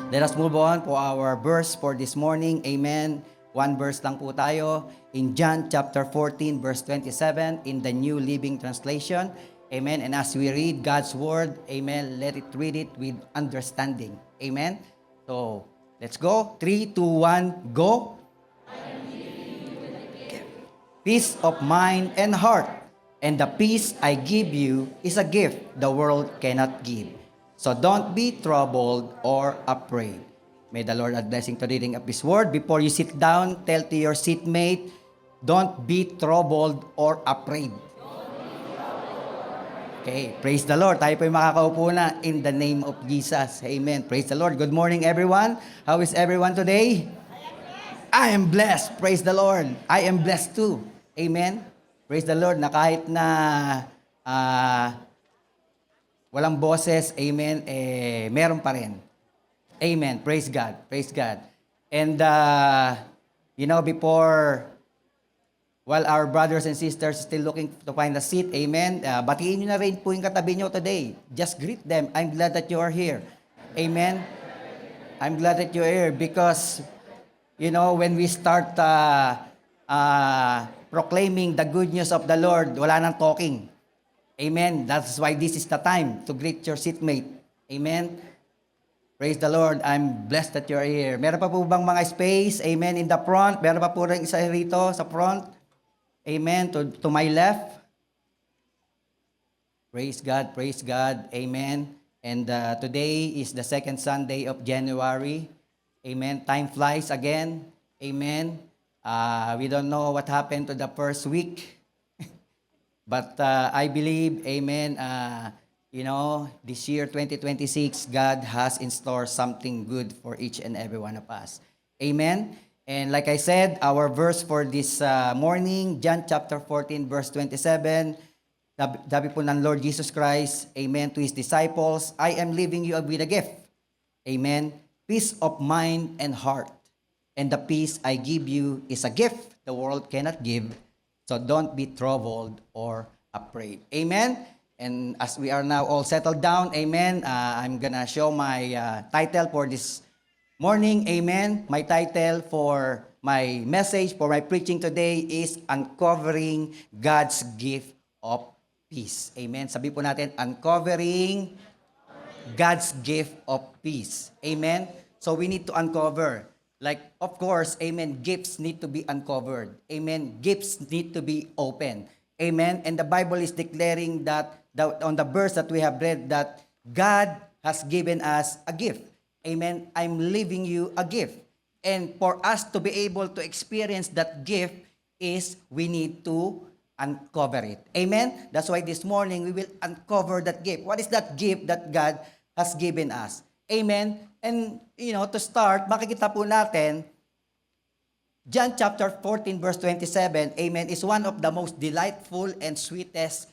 Let us move on for our verse for this morning. Amen. One verse lang po tayo. In John chapter 14 verse 27 in the New Living Translation. Amen. And as we read God's word, amen, let it read it with understanding. Amen. So, let's go. 3, 2, 1, go. Peace of mind and heart. And the peace I give you is a gift the world cannot give. So don't be troubled or afraid. May the Lord add blessing to the reading of His word. Before you sit down, tell to your seatmate, don't be troubled or afraid. Okay, praise the Lord. Tayo po yung makakaupo na in the name of Jesus. Amen. Praise the Lord. Good morning, everyone. How is everyone today? I am blessed. Praise the Lord. I am blessed too. Amen. Praise the Lord na kahit na walang boses, amen, meron pa rin. Amen. Praise God. Praise God. And, while our brothers and sisters still looking to find a seat, amen, batiin nyo na rin po yung katabi nyo today. Just greet them. I'm glad that you are here. Amen. I'm glad that you're here because, when we start proclaiming the good news of the Lord, wala nang talking. Amen. That's why this is the time to greet your seatmate. Amen. Praise the Lord. I'm blessed that you're here. Meron pa po bang mga space? Amen. In the front. Meron pa po rin isa rito sa front. Amen. To my left. Praise God. Praise God. Amen. And today is the second Sunday of January. Amen. Time flies again. Amen. We don't know what happened to the first week. But I believe, amen, this year, 2026, God has in store something good for each and every one of us. Amen? And like I said, our verse for this morning, John chapter 14, verse 27, sabi po ng Lord Jesus Christ, amen, to His disciples, I am leaving you with a gift. Amen? Peace of mind and heart. And the peace I give you is a gift the world cannot give. So don't be troubled or afraid. Amen? And as we are now all settled down, amen, I'm gonna show my title for this morning. Amen? My title for my message, for my preaching today is Uncovering God's Gift of Peace. Amen? Sabi po natin, Uncovering God's Gift of Peace. Amen? So we need to uncover. Like, of course, amen, gifts need to be uncovered. Amen, gifts need to be open. Amen, and the Bible is declaring that, on the verse that we have read, that God has given us a gift. Amen, I'm leaving you a gift. And for us to be able to experience that gift is we need to uncover it. Amen, that's why this morning we will uncover that gift. What is that gift that God has given us? Amen. And, to start, makikita po natin, John chapter 14, verse 27, amen, is one of the most delightful and sweetest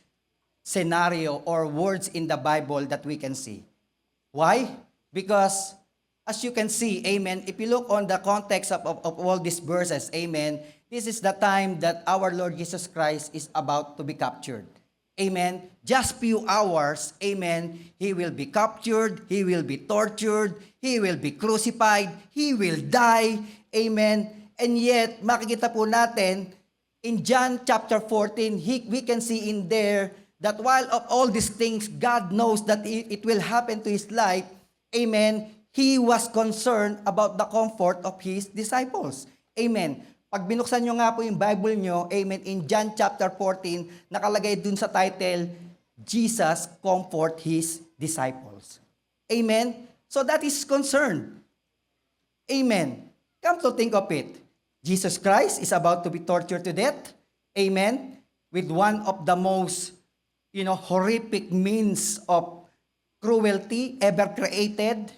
scenario or words in the Bible that we can see. Why? Because, as you can see, amen, if you look on the context of all these verses, amen, this is the time that our Lord Jesus Christ is about to be captured. Amen. Just few hours, amen, He will be captured, He will be tortured, He will be crucified, He will die, amen. And yet, makikita po natin, in John chapter 14, we can see in there that while of all these things, God knows that it will happen to His life, amen, He was concerned about the comfort of His disciples. Amen. Pag binuksan nyo nga po yung Bible nyo, amen, in John chapter 14, nakalagay dun sa title, Jesus comfort His disciples. Amen? So that is concern. Amen. Come to think of it. Jesus Christ is about to be tortured to death. Amen? With one of the most, horrific means of cruelty ever created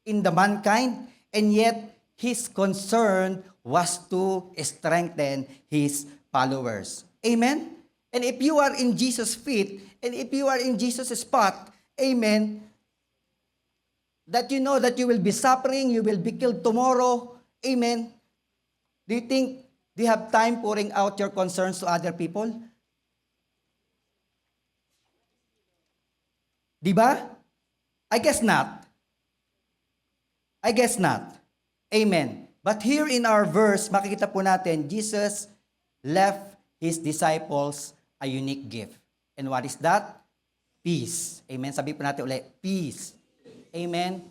in the mankind. And yet, His concern was to strengthen His followers. Amen? And if you are in Jesus' feet, and if you are in Jesus' spot, amen, that you know that you will be suffering, you will be killed tomorrow, amen, do you think you have time pouring out your concerns to other people? Diba? I guess not. I guess not. Amen. But here in our verse, makikita po natin, Jesus left His disciples a unique gift. And what is that? Peace. Amen. Sabi po natin ulit, peace. Amen.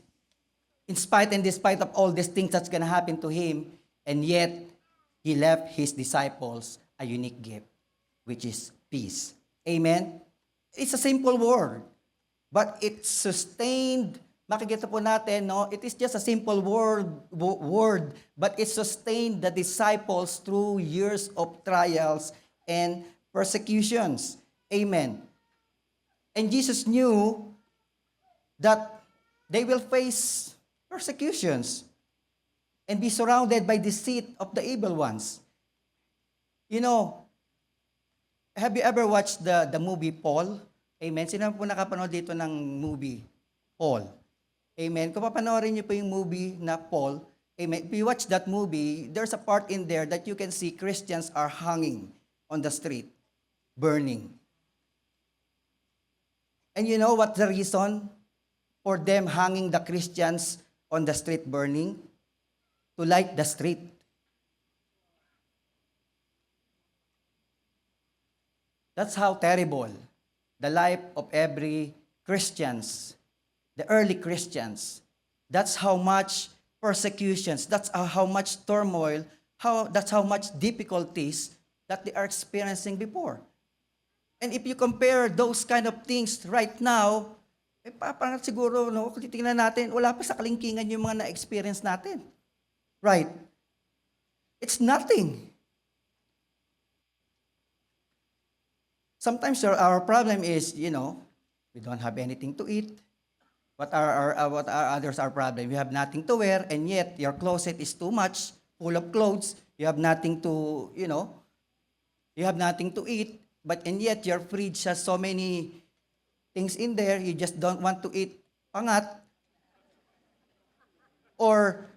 In spite and despite of all these things that's gonna happen to Him, and yet, He left His disciples a unique gift, which is peace. Amen. It's a simple word, but it's sustained. Makikita po natin, no? It is just a simple word, but it sustained the disciples through years of trials and persecutions. Amen. And Jesus knew that they will face persecutions and be surrounded by the deceit of the evil ones. You know, have you ever watched the movie Paul? Amen. Sino po nakapanood dito ng movie Paul? Amen. Kung papanoorin niyo po yung movie na Paul, amen, if you watch that movie, there's a part in there that you can see Christians are hanging on the street, burning. And you know what the reason for them hanging the Christians on the street burning? To light the street. That's how terrible the life of every Christians, the early Christians. That's how much persecutions, that's how much turmoil, that's how much difficulties that they are experiencing before. And if you compare those kind of things right now, parang siguro, no, kung titingnan natin, wala pa sa kalingkingan yung mga na-experience natin. Right? It's nothing. Sometimes our problem is, you know, we don't have anything to eat. What are others our problem? You have nothing to wear, and yet your closet is too much, full of clothes. You have nothing to, you know, you have nothing to eat, but and yet your fridge has so many things in there, you just don't want to eat pangat. Or,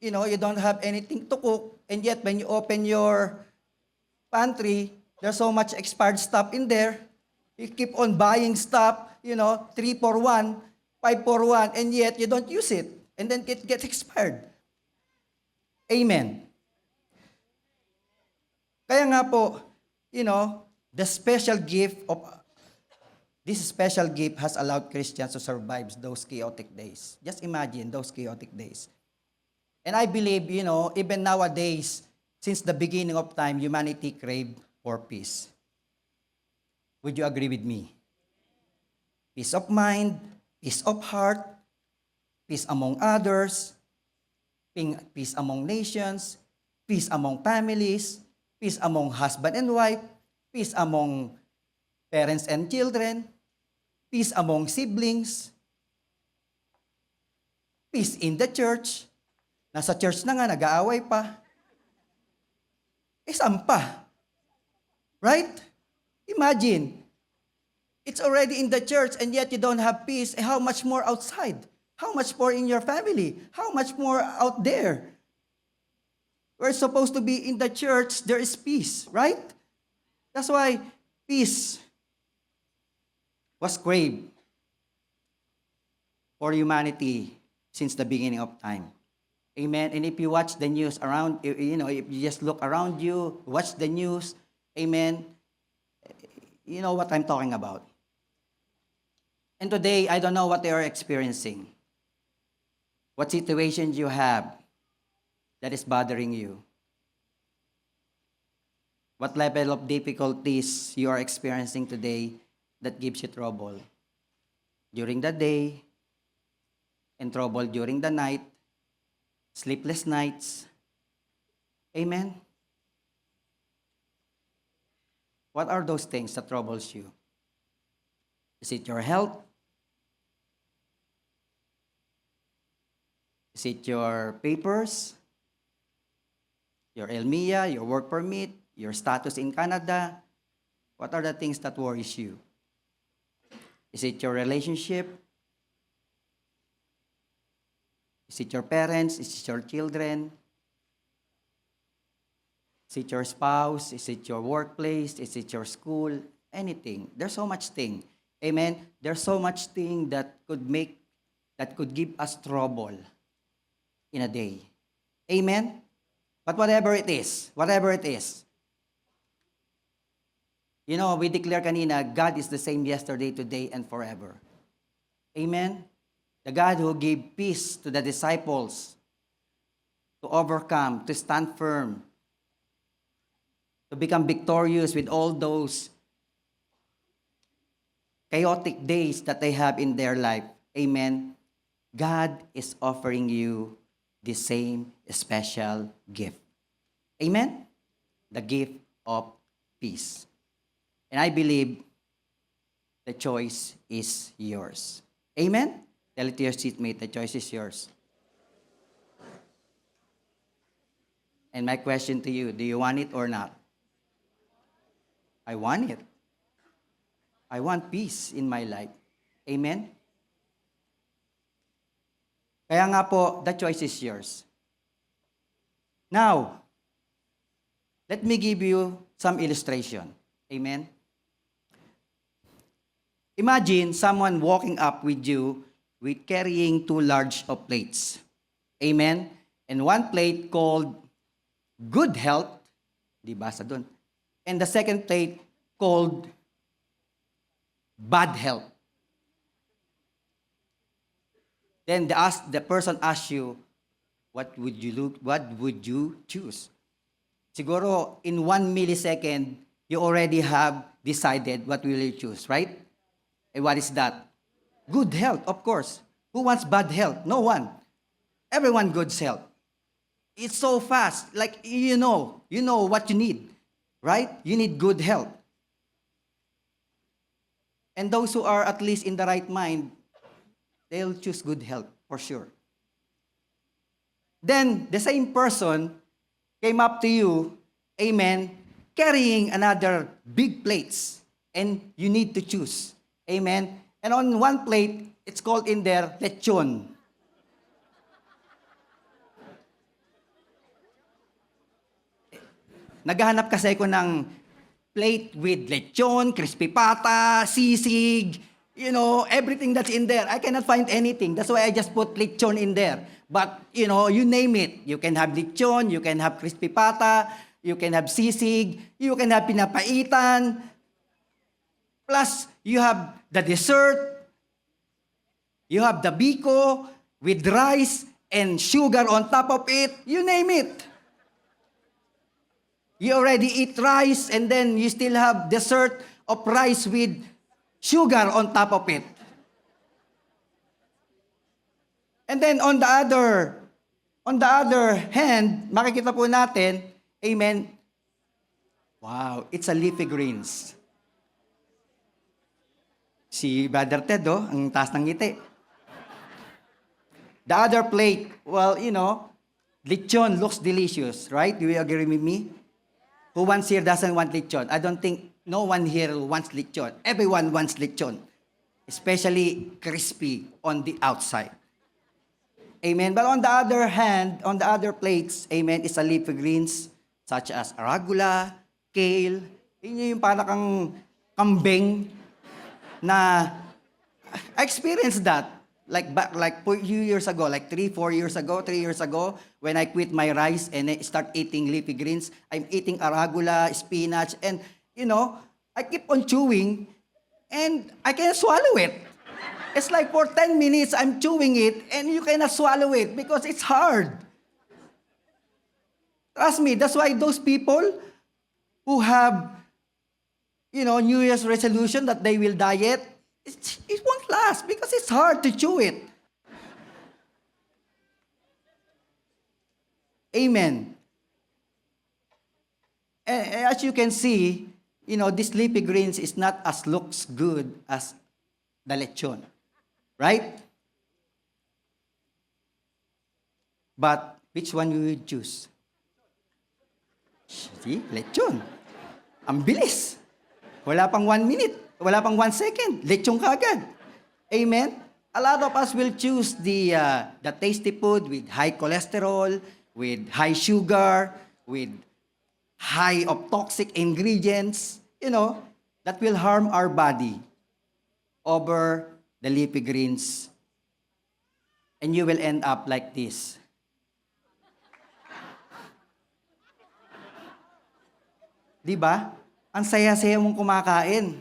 you know, you don't have anything to cook, and yet when you open your pantry, there's so much expired stuff in there. You keep on buying stuff, you know, 3 for 1, 5 for 1, and yet you don't use it. And then it gets expired. Amen. Kaya nga po, you know, this special gift has allowed Christians to survive those chaotic days. Just imagine those chaotic days. And I believe, you know, even nowadays, since the beginning of time, humanity craved for peace. Would you agree with me? Peace of mind, peace of heart, peace among others, peace among nations, peace among families, peace among husband and wife, peace among parents and children, peace among siblings, peace in the church. Nasa church na nga, nag-aaway pa. Saan pa? Right? Imagine, it's already in the church and yet you don't have peace. How much more outside? How much more in your family? How much more out there? We're supposed to be in the church, there is peace, right? That's why peace was craved for humanity since the beginning of time. Amen. And if you watch the news around, you know, if you just look around you, watch the news, amen, you know what I'm talking about. And today, I don't know what they are experiencing. What situations you have that is bothering you. What level of difficulties you are experiencing today that gives you trouble during the day and trouble during the night, sleepless nights. Amen? What are those things that troubles you? Is it your health? Is it your papers? Your ELMIA, your work permit, your status in Canada? What are the things that worries you? Is it your relationship? Is it your parents? Is it your children? Is it your spouse? Is it your workplace? Is it your school? Anything. There's so much thing. Amen? There's so much thing that could give us trouble. in a day. Amen? But whatever it is, we declare kanina, God is the same yesterday, today, and forever. Amen? The God who gave peace to the disciples to overcome, to stand firm, to become victorious with all those chaotic days that they have in their life. Amen? God is offering you the same special gift. Amen? The gift of peace. And I believe the choice is yours. Amen? Tell it to your seatmate, the choice is yours. And my question to you, do you want it or not? I want it. I want peace in my life. Amen? Kaya nga po, the choice is yours. Now, let me give you some illustration. Amen? Imagine someone walking up with you with carrying two large of plates. Amen? And one plate called good health, di basa dun. And the second plate called bad health. Then the person asks you, what would you choose? Siguro, in 1 millisecond, you already have decided what will you choose, right? And what is that? Good health, of course. Who wants bad health? No one. Everyone good health. It's so fast. Like, you know what you need, right? You need good health. And those who are at least in the right mind, they'll choose good health, for sure. Then, the same person came up to you, amen, carrying another big plates, and you need to choose, amen. And on one plate, it's called in there, lechon. Naghahanap kasi ako ng plate with lechon, crispy pata, sisig, everything that's in there. I cannot find anything. That's why I just put lechon in there. But, you name it. You can have lechon, you can have crispy pata, you can have sisig, you can have pinapaitan. Plus, you have the dessert, you have the biko with rice and sugar on top of it. You name it. You already eat rice and then you still have dessert of rice with sugar on top of it. And then on the other hand, makikita po natin, amen, wow, it's a leafy greens. Si Brother Ted, ang taas ng ngiti. The other plate, well, lechon looks delicious, right? Do you agree with me? Who wants here doesn't want lechon? I don't think no one here wants lechon. Everyone wants lechon, especially crispy on the outside. Amen. But on the other hand, on the other plates, amen, is a leafy greens such as arugula, kale. Yun yung para kang kambing na I experienced that like few years ago, like 3 years ago, when I quit my rice and I start eating leafy greens. I'm eating arugula, spinach, and I keep on chewing and I can't swallow it. It's like for 10 minutes I'm chewing it and you cannot swallow it because it's hard. Trust me, that's why those people who have New Year's resolution that they will diet, it won't last because it's hard to chew it. Amen. And as you can see, this leafy greens is not as looks good as the lechon. Right? But which one will you choose? See? Lechon. Ang bilis. Wala pang 1 minute. Wala pang 1 second. Lechon kaagad. Amen? A lot of us will choose the tasty food with high cholesterol, with high sugar, with high of toxic ingredients, that will harm our body over the leafy greens. And you will end up like this. Di ba? Ang saya-saya mong kumakain.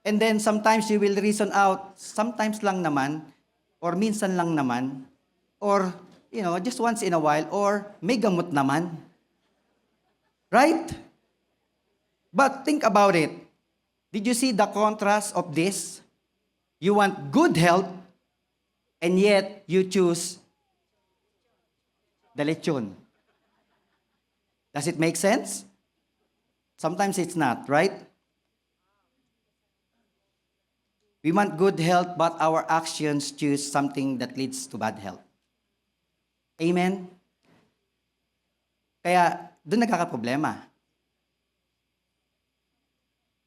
And then sometimes you will reason out, sometimes lang naman, or minsan lang naman, or, just once in a while, or may gamot naman. Right? But think about it. Did you see the contrast of this? You want good health, and yet you choose the lechon. Does it make sense? Sometimes it's not, right? We want good health, but our actions choose something that leads to bad health. Amen? Kaya, doon nagkakaproblema.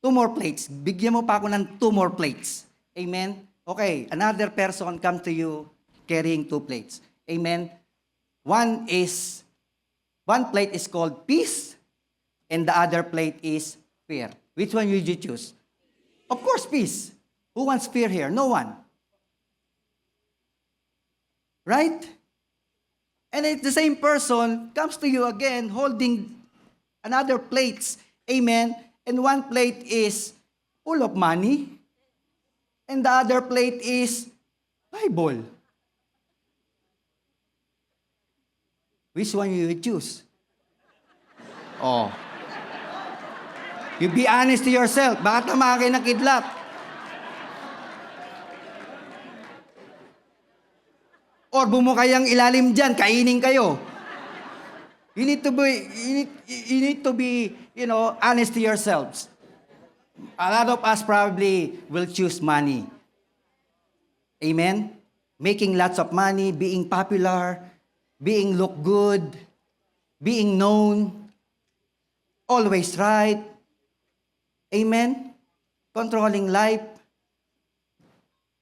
2 more plates. Bigyan mo pa ako ng 2 more plates. Amen? Okay, another person come to you carrying 2 plates. Amen? One plate is called peace, and the other plate is fear. Which one would you choose? Of course, peace. Who wants fear here? No one. Right? And if the same person comes to you again holding another plates, amen, and one plate is full of money, and the other plate is Bible. Which one you would choose? Oh. You be honest to yourself. Bakit naman kayo nakidlat? Or bumukayang ilalim dyan, kainin kayo. You need to be, honest to yourselves. A lot of us probably will choose money. Amen? Making lots of money, being popular, being look good, being known, always right. Amen? Controlling life.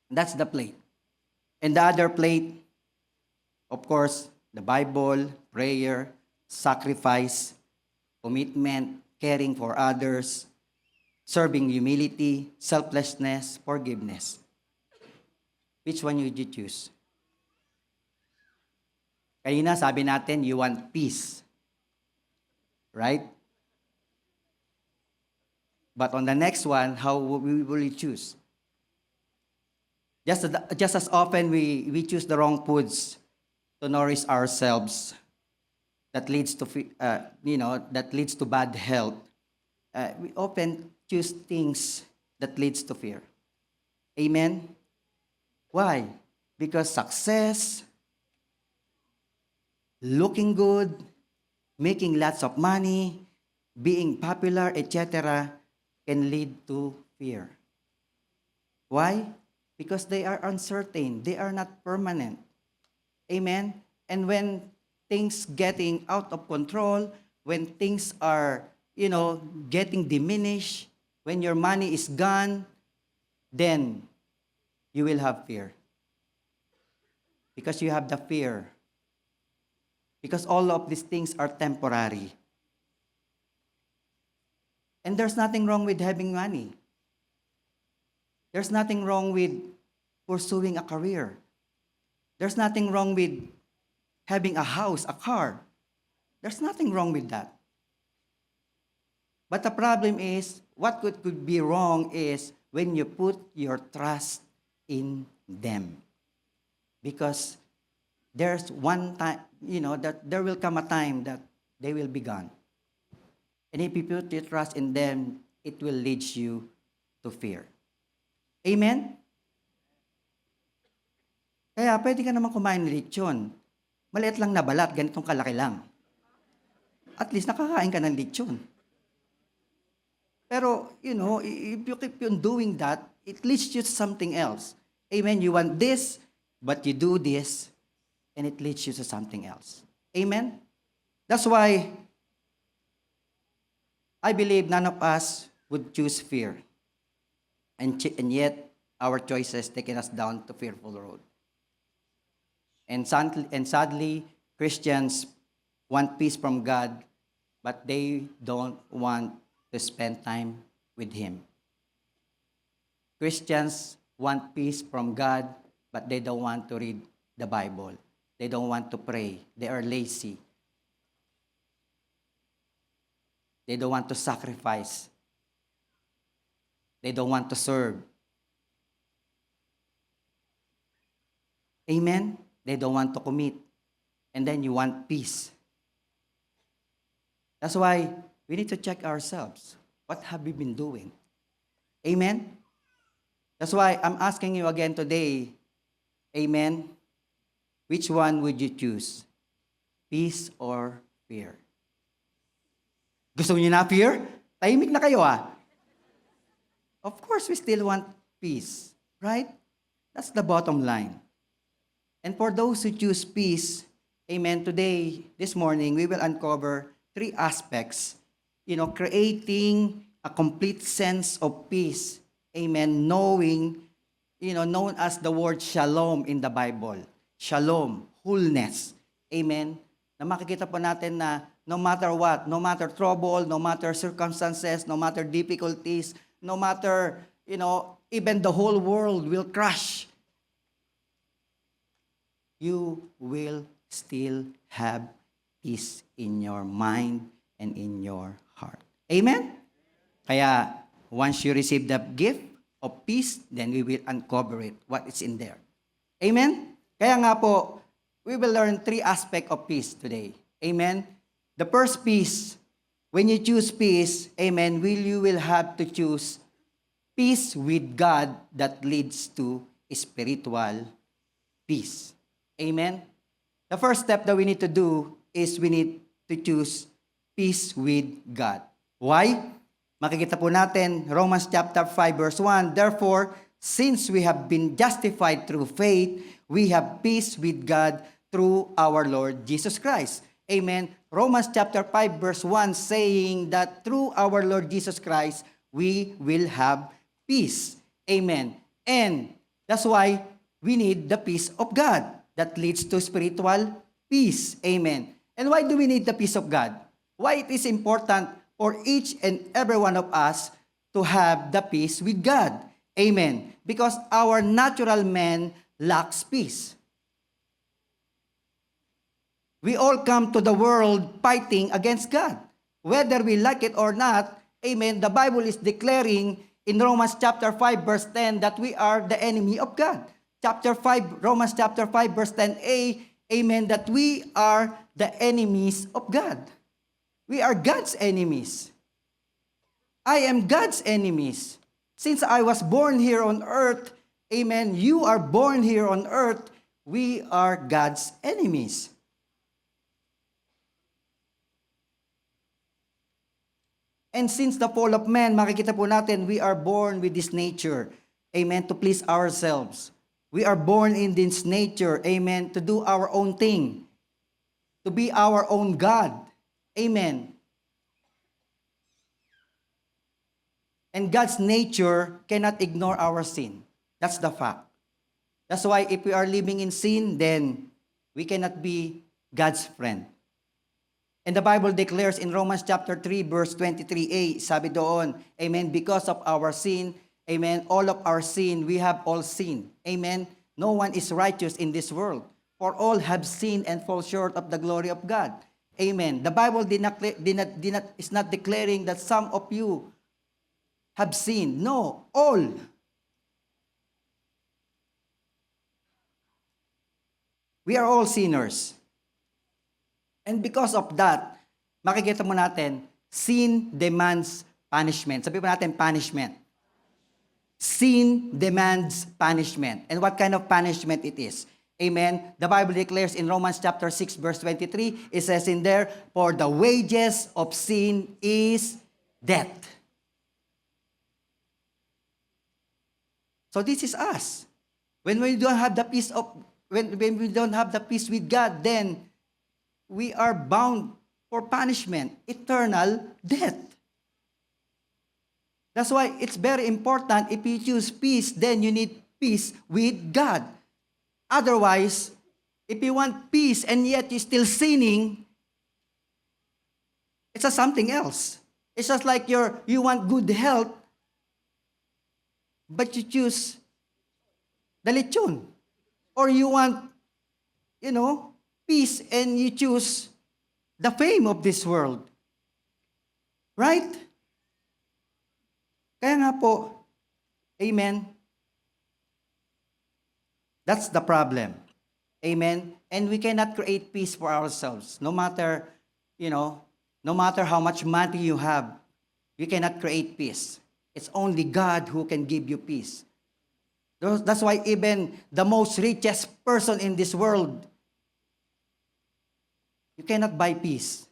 That's the plate. And the other plate, of course, the Bible, prayer, sacrifice, commitment, caring for others, serving humility, selflessness, forgiveness. Which one would you choose? Kanina sabi natin, you want peace. Right? But on the next one, how will you choose? Just as often we choose the wrong foods to nourish ourselves, that leads to bad health. We often choose things that leads to fear. Amen? Why? Because success, looking good, making lots of money, being popular, etc., can lead to fear. Why? Because they are uncertain. They are not permanent. Amen? And when things getting out of control, when things are, getting diminished, when your money is gone, then you will have fear. Because you have the fear. Because all of these things are temporary. And there's nothing wrong with having money. There's nothing wrong with pursuing a career. There's nothing wrong with having a house, a car. There's nothing wrong with that. But the problem is, what could be wrong is when you put your trust in them. Because there's one time, that there will come a time that they will be gone. And if you put your trust in them, it will lead you to fear. Amen? Kaya pwede ka naman kumain ng lechon. Maliit lang na balat, ganitong kalaki lang. At least nakakain ka ng lechon. Pero, if you keep on doing that, it leads you to something else. Amen? You want this, but you do this, and it leads you to something else. Amen? That's why I believe none of us would choose fear. And yet, our choices taken us down to fearful road. And sadly, Christians want peace from God, but they don't want to spend time with Him. Christians want peace from God, but they don't want to read the Bible. They don't want to pray. They are lazy. They don't want to sacrifice. They don't want to serve. Amen? They don't want to commit. And then you want peace. That's why we need to check ourselves. What have we been doing? Amen? That's why I'm asking you again today, amen, which one would you choose? Peace or fear? Gusto niyo na fear? Tahimik na kayo ah. Of course, we still want peace, right? That's the bottom line. And for those who choose peace, amen, today, this morning, we will uncover 3 aspects, creating a complete sense of peace, amen, knowing, known as the word shalom in the Bible. Shalom, wholeness, amen, na makikita po natin na no matter what, no matter trouble, no matter circumstances, no matter difficulties, no matter, even the whole world will crash, you will still have peace in your mind and in your heart. Amen? Kaya, once you receive the gift of peace, then we will uncover it, what is in there. Amen? Kaya nga po, we will learn 3 aspects of peace today. Amen? The first peace, when you choose peace, amen, you will have to choose peace with God that leads to spiritual peace. Amen? The first step that we need to do is we need to choose peace with God. Why? Makikita po natin, Romans chapter 5 verse 1, therefore, since we have been justified through faith, we have peace with God through our Lord Jesus Christ. Amen. Romans chapter 5 verse 1 saying that through our Lord Jesus Christ, we will have peace. Amen. And that's why we need the peace of God that leads to spiritual peace. Amen. And why do we need the peace of God? Why it is important for each and every one of us to have the peace with God? Amen. Because our natural man lacks peace. We all come to the world fighting against God. Whether we like it or not, amen, the Bible is declaring in Romans chapter 5 verse 10 that we are the enemy of God. Romans chapter 5 verse 10a, amen, that we are the enemies of God. We are God's enemies. I am God's enemies. Since I was born here on earth, amen, you are born here on earth, we are God's enemies. And since the fall of man, makikita po natin, we are born with this nature, amen, to please ourselves. We are born in this nature, amen, to do our own thing, to be our own God, amen. And God's nature cannot ignore our sin. That's the fact. That's why if we are living in sin, then we cannot be God's friend. And the Bible declares in Romans chapter 3 verse 23a, sabi doon, amen, because of our sin, amen, all of our sin, we have all sinned. Amen. No one is righteous in this world, for all have sinned and fall short of the glory of God. Amen. The Bible is not declaring that some of you have sinned. No, all. We are all sinners. And because of that, makikita mo natin, sin demands punishment. Sabi po natin, punishment. Sin demands punishment. And what kind of punishment it is? Amen. The Bible declares in Romans chapter 6 verse 23, it says in there, for the wages of sin is death. So this is us. When we don't have the peace with God, then we are bound for punishment, eternal death. That's why it's very important, if you choose peace, then you need peace with God. Otherwise, if you want peace and yet you're still sinning, it's just something else. It's just like you want good health, but you choose the lechon. Or you want, peace and you choose the fame of this world. Right? Kaya nga po, amen, that's the problem. Amen? And we cannot create peace for ourselves. No matter, no matter how much money you have, you cannot create peace. It's only God who can give you peace. That's why even the most richest person in this world, you cannot buy peace.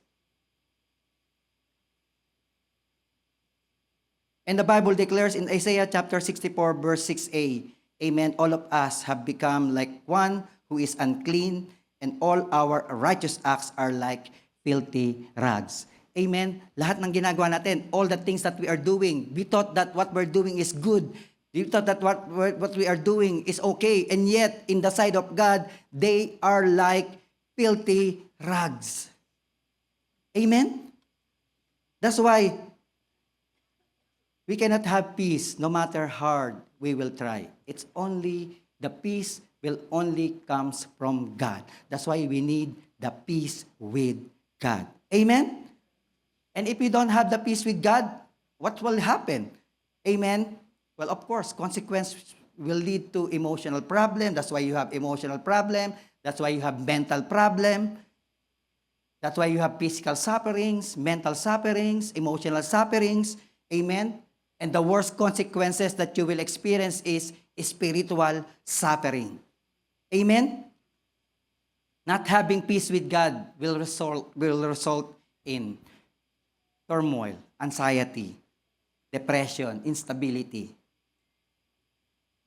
And the Bible declares in Isaiah chapter 64, verse 6a, amen, all of us have become like one who is unclean, and all our righteous acts are like filthy rags. Amen? Lahat ng ginagawa natin, all the things that we are doing, we thought that what we're doing is good. We thought that what we are doing is okay. And yet, in the sight of God, they are like filthy rags. Amen? That's why we cannot have peace no matter hard we will try. It's only, the peace will only comes from God. That's why we need the peace with God. Amen? And if we don't have the peace with God, what will happen? Amen? Well, of course, consequence will lead to emotional problem. That's why you have emotional problem. That's why you have mental problem. That's why you have physical sufferings, mental sufferings, emotional sufferings. Amen? And the worst consequences that you will experience is spiritual suffering. Amen? Not having peace with God will result in turmoil, anxiety, depression, instability,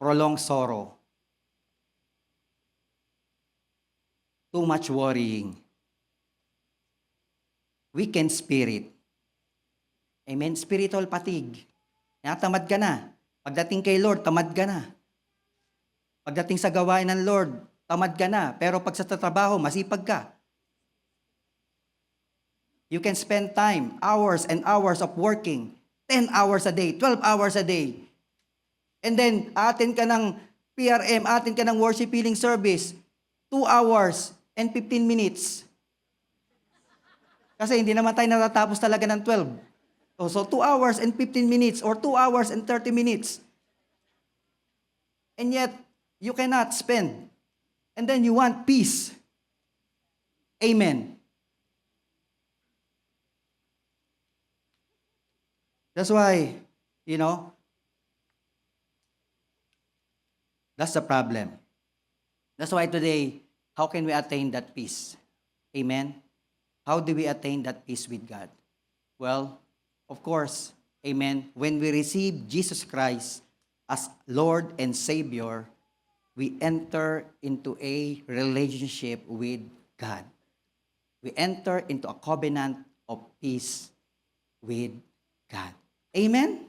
prolonged sorrow, too much worrying, weakened spirit. Amen? Spiritual fatigue. Tamad ka na. Pagdating kay Lord, tamad ka na. Pagdating sa gawain ng Lord, tamad ka na. Pero pag sa trabaho, masipag ka. You can spend time, hours and hours of working, 10 hours a day, 12 hours a day. And then, atin ka ng PRM, atin ka ng worship healing service, 2 hours and 15 minutes. Kasi hindi naman tayo natatapos talaga ng 12. So 2 hours and 15 minutes or 2 hours and 30 minutes. And yet, you cannot spend. And then you want peace. Amen. That's why, that's the problem. That's why today, how can we attain that peace? Amen? How do we attain that peace with God? Well, of course, amen, when we receive Jesus Christ as Lord and Savior, we enter into a relationship with God. We enter into a covenant of peace with God. Amen?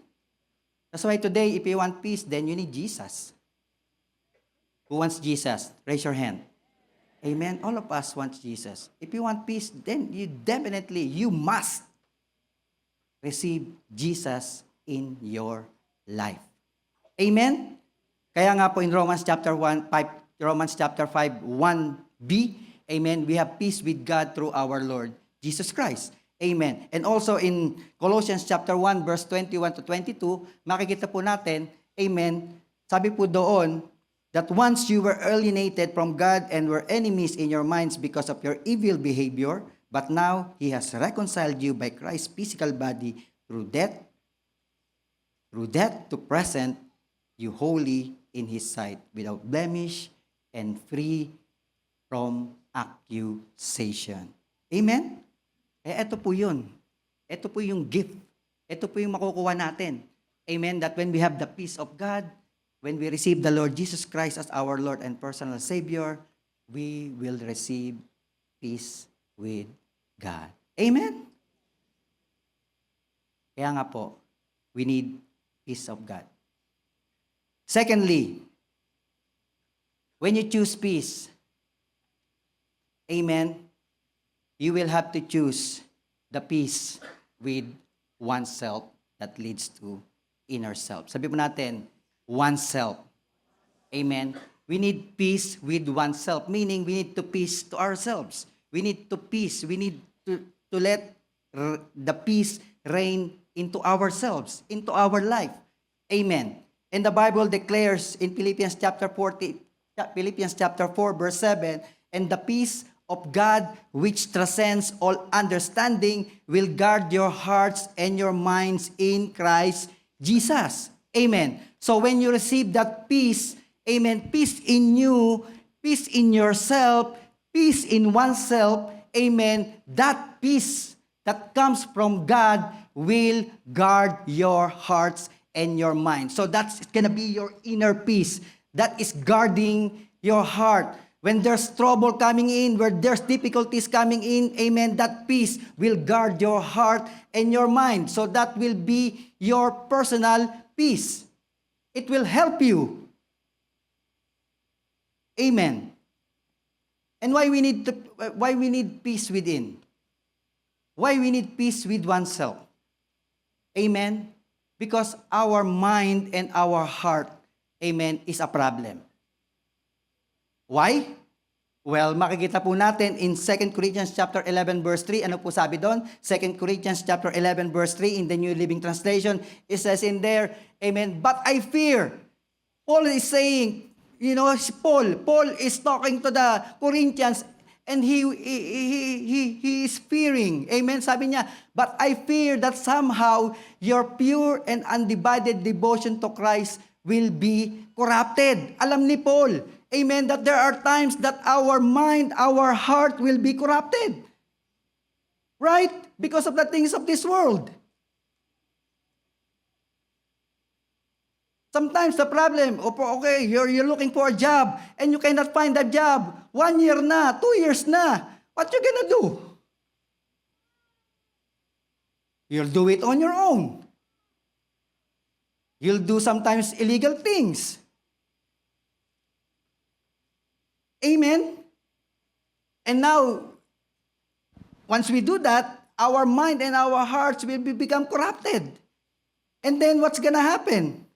That's why today, if you want peace, then you need Jesus. Who wants Jesus? Raise your hand. Amen? All of us want Jesus. If you want peace, then you must receive Jesus in your life. Amen? Kaya nga po in Romans chapter 5, 1b, amen, we have peace with God through our Lord Jesus Christ. Amen. And also in Colossians chapter 1, verse 21 to 22, makikita po natin, amen, sabi po doon, that once you were alienated from God and were enemies in your minds because of your evil behavior, but now He has reconciled you by Christ's physical body through death to present you holy in His sight, without blemish and free from accusation. Amen? Ito po yun. Ito po yung gift. Ito po yung makukuha natin. Amen? That when we have the peace of God, when we receive the Lord Jesus Christ as our Lord and personal Savior, we will receive peace with God. Amen? Kaya nga po, we need peace of God. Secondly, when you choose peace, amen, you will have to choose the peace with oneself that leads to inner self. Sabi po natin, oneself. Amen. We need peace with oneself, meaning we need to peace to ourselves. We need to peace. We need to let the peace reign into ourselves, into our life. Amen. And the Bible declares in Philippians chapter 4, verse 7, and the peace of God, which transcends all understanding, will guard your hearts and your minds in Christ Jesus. Amen. So when you receive that peace, amen, peace in you, peace in yourself, peace in oneself, amen, that peace that comes from God will guard your hearts and your mind. So that's going to be your inner peace that is guarding your heart. When there's trouble coming in, where there's difficulties coming in, amen, that peace will guard your heart and your mind. So that will be your personal peace. It will help you. Amen. And why we need peace within? Why we need peace with oneself? Amen. Because our mind and our heart, amen, is a problem. Why? Well, makikita po natin in 2 Corinthians chapter 11 verse 3. Ano po sabi doon? 2 Corinthians chapter 11 verse 3 in the New Living Translation. It says in there, amen, but I fear. Paul is saying, Paul is talking to the Corinthians and he is fearing. Amen. Sabi niya, but I fear that somehow your pure and undivided devotion to Christ will be corrupted. Alam ni Paul, amen, that there are times that our mind, our heart will be corrupted. Right? Because of the things of this world. Sometimes the problem, okay, you're looking for a job and you cannot find a job. 1 year na, 2 years na. What you gonna do? You'll do it on your own. You'll do sometimes illegal things. Amen? And now, once we do that, our mind and our hearts will become corrupted. And then what's gonna happen?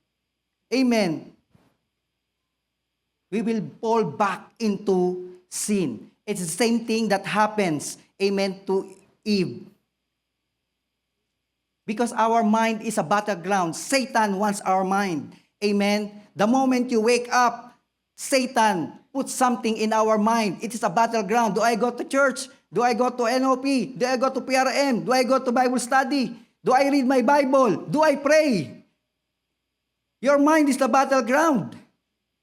Amen. We will fall back into sin. It's the same thing that happens, amen, to Eve. Because our mind is a battleground. Satan wants our mind. Amen. The moment you wake up, Satan puts something in our mind. It is a battleground. Do I go to church? Do I go to NOP? Do I go to PRM? Do I go to Bible study? Do I read my Bible? Do I pray? Your mind is the battleground.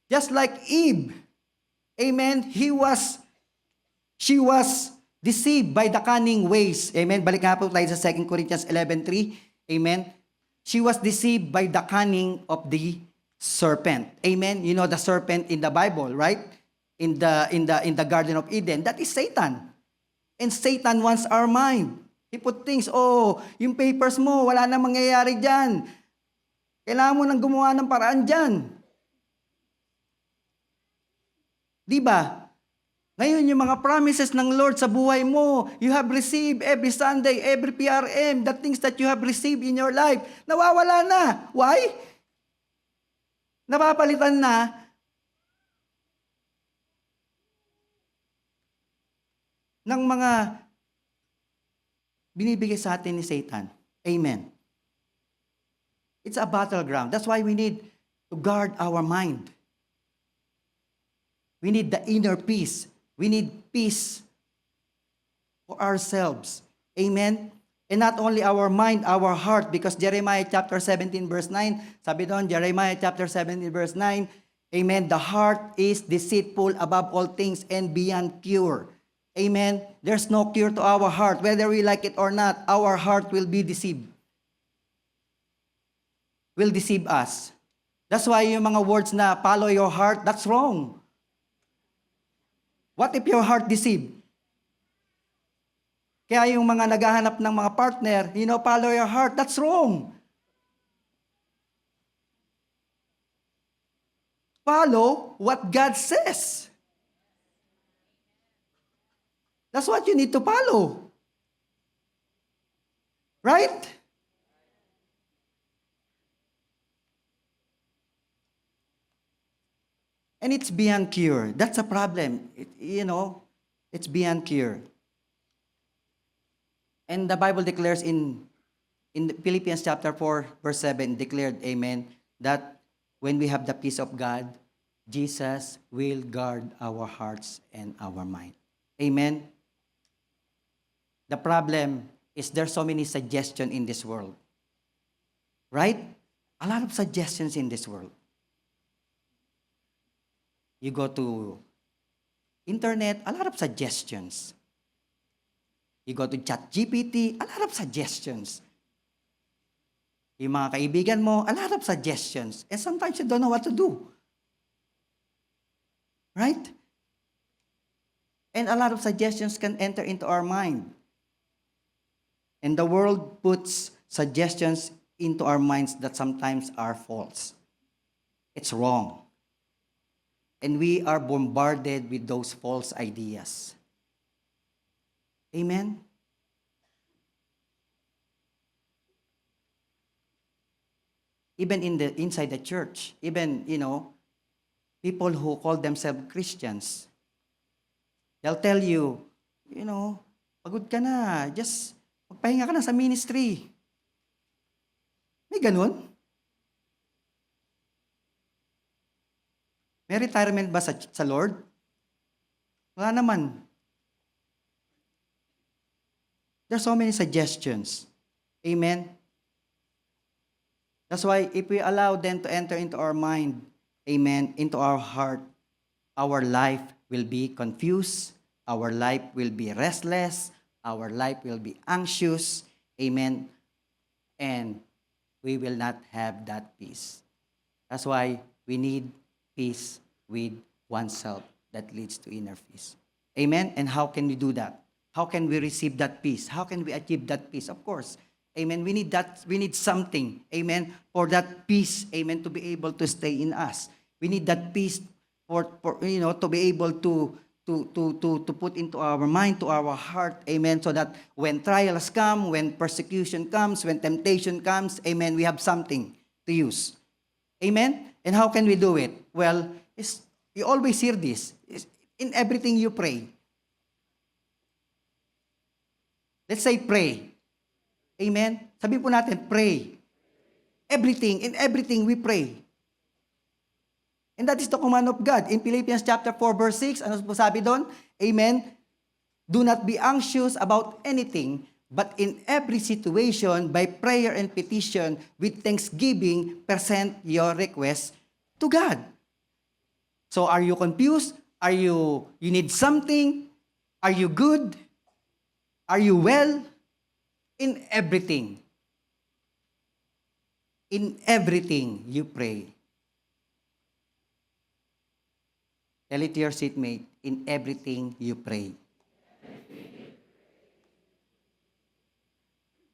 Just like Eve. Amen. She was deceived by the cunning ways. Amen. Balik nga po tayo sa 2 Corinthians 11:3. Amen. She was deceived by the cunning of the serpent. Amen. You know the serpent in the Bible, right? In the Garden of Eden. That is Satan. And Satan wants our mind. He put things, yung papers mo, wala na mangyayari dyan. Kailangan mo nang gumawa ng paraan dyan. Di ba? Ngayon, yung mga promises ng Lord sa buhay mo, you have received every Sunday, every PRM, the things that you have received in your life, nawawala na. Why? Napapalitan na ng mga binibigay sa atin ni Satan. Amen. It's a battleground. That's why we need to guard our mind. We need the inner peace. We need peace for ourselves. Amen? And not only our mind, our heart, because Jeremiah chapter 17 verse 9, sabi doon, Jeremiah chapter 17 verse 9, amen, the heart is deceitful above all things and beyond cure. Amen? There's no cure to our heart. Whether we like it or not, our heart will be deceived. Will deceive us. That's why yung mga words na follow your heart, that's wrong. What if your heart deceived? Kaya yung mga naghahanap ng mga partner, follow your heart, that's wrong. Follow what God says. That's what you need to follow. Right? And it's beyond cure. That's a problem. It's beyond cure. And the Bible declares in In Philippians chapter 4, verse 7, declared, amen, that when we have the peace of God, Jesus will guard our hearts and our mind. Amen? The problem is there's so many suggestions in this world. Right? A lot of suggestions in this world. You go to internet, a lot of suggestions. You go to ChatGPT, a lot of suggestions. Yung mga kaibigan mo, a lot of suggestions. And sometimes you don't know what to do. Right? And a lot of suggestions can enter into our mind. And the world puts suggestions into our minds that sometimes are false. It's wrong. And we are bombarded with those false ideas. Amen? Even inside the church, even, people who call themselves Christians, they'll tell you, pagod ka na, just magpahinga ka na sa ministry. May ganun? May retirement ba sa Lord? Wala naman. There's so many suggestions. Amen? That's why if we allow them to enter into our mind, amen, into our heart, our life will be confused, our life will be restless, our life will be anxious, amen, and we will not have that peace. That's why we need peace with oneself that leads to inner peace. Amen? And how can we do that? How can we receive that peace? How can we achieve that peace? Of course, amen, we need that, we need something, amen, for that peace, amen, to be able to stay in us. We need that peace for to be able to put into our mind, to our heart, amen, so that when trials come, when persecution comes, when temptation comes, amen, we have something to use. Amen? And how can we do it? Well, you always hear this. In everything you pray. Let's say pray. Amen? Sabi po natin, pray. In everything we pray. And that is the command of God. In Philippians chapter 4, verse 6, ano po sabi doon? Amen? Do not be anxious about anything, but in every situation, by prayer and petition, with thanksgiving, present your requests to God. So are you confused? You need something? Are you good? Are you well? In everything. In everything you pray. Tell it to your seatmate, in everything you pray.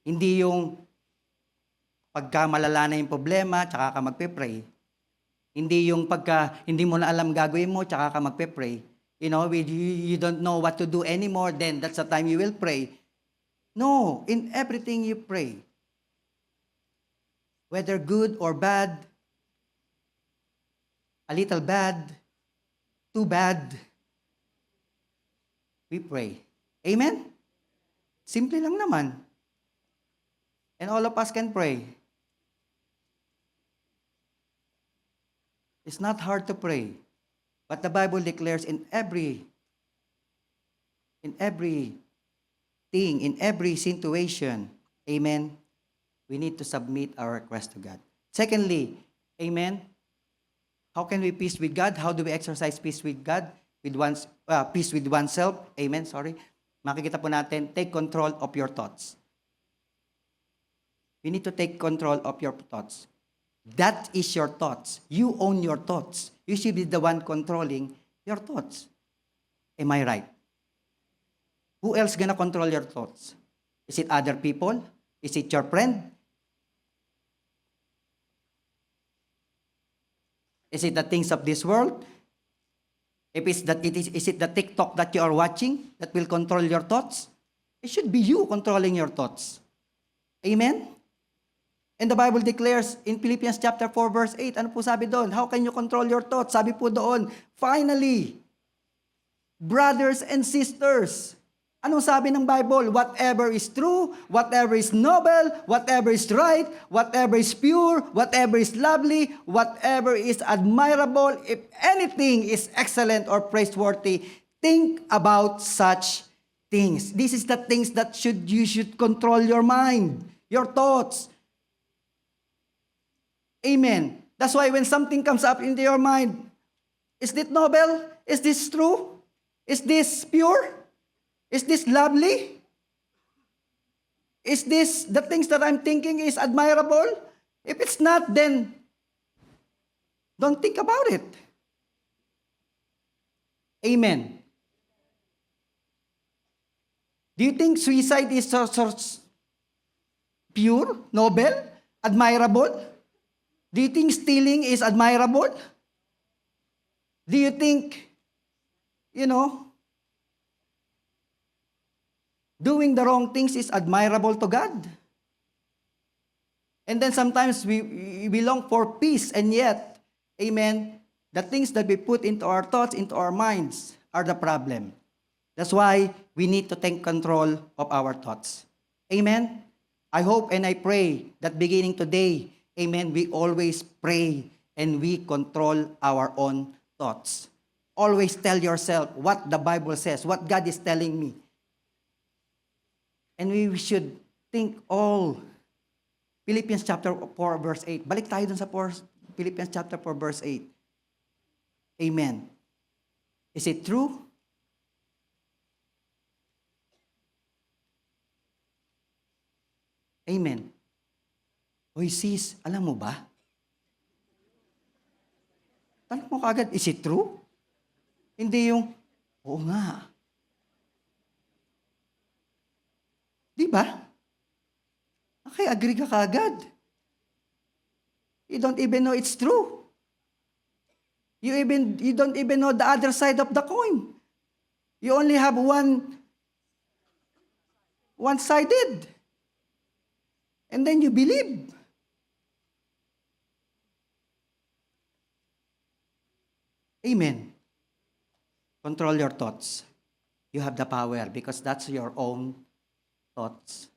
Hindi yung pagka malala na yung problema, tsaka ka magpe-pray. Hindi yung pagka hindi mo na alam gagawin mo, tsaka ka magpe-pray. You don't know what to do anymore, then that's the time you will pray. No, in everything you pray. Whether good or bad, a little bad, too bad, we pray. Amen? Simple lang naman. And all of us can pray. It's not hard to pray. But the Bible declares in every thing, in every situation, amen, we need to submit our request to God. Secondly, amen, how can we peace with God? How do we exercise peace with God? Peace with oneself. Amen, sorry. Makikita po natin, take control of your thoughts. You need to take control of your thoughts. That is your thoughts. You own your thoughts. You should be the one controlling your thoughts. Am I right? Who else gonna control your thoughts? Is it other people? Is it your friend? Is it the things of this world? Is it the TikTok that you are watching that will control your thoughts? It should be you controlling your thoughts. Amen? And the Bible declares in Philippians chapter 4 verse 8, ano po sabi doon? How can you control your thoughts? Sabi po doon, finally, brothers and sisters, Anong sabi ng Bible? Whatever is true, whatever is noble, whatever is right, whatever is pure, whatever is lovely, whatever is admirable, if anything is excellent or praiseworthy, think about such things. This is the things that you should control your mind, your thoughts. Amen. That's why when something comes up into your mind, is this noble? Is this true? Is this pure? Is this lovely? Is this the things that I'm thinking is admirable? If it's not, then don't think about it. Amen. Do you think suicide is so pure, noble, admirable? Do you think stealing is admirable? Do you think, doing the wrong things is admirable to God? And then sometimes we long for peace, and yet, amen, the things that we put into our thoughts, into our minds, are the problem. That's why we need to take control of our thoughts. Amen? I hope and I pray that beginning today, amen, we always pray and we control our own thoughts. Always tell yourself what the Bible says, what God is telling me. And we should think all. Philippians chapter 4 verse 8. Balik tayo dun sa Philippians chapter 4 verse 8. Amen. Is it true? Amen. Hoy sis, alam mo ba? Tanong mo kaagad, is it true? Hindi yung, oo nga. Di ba? Okay, agree ka kaagad. You don't even know it's true. You don't even know the other side of the coin. You only have one-sided. And then you believe. Amen. Control your thoughts. You have the power because that's your own thoughts.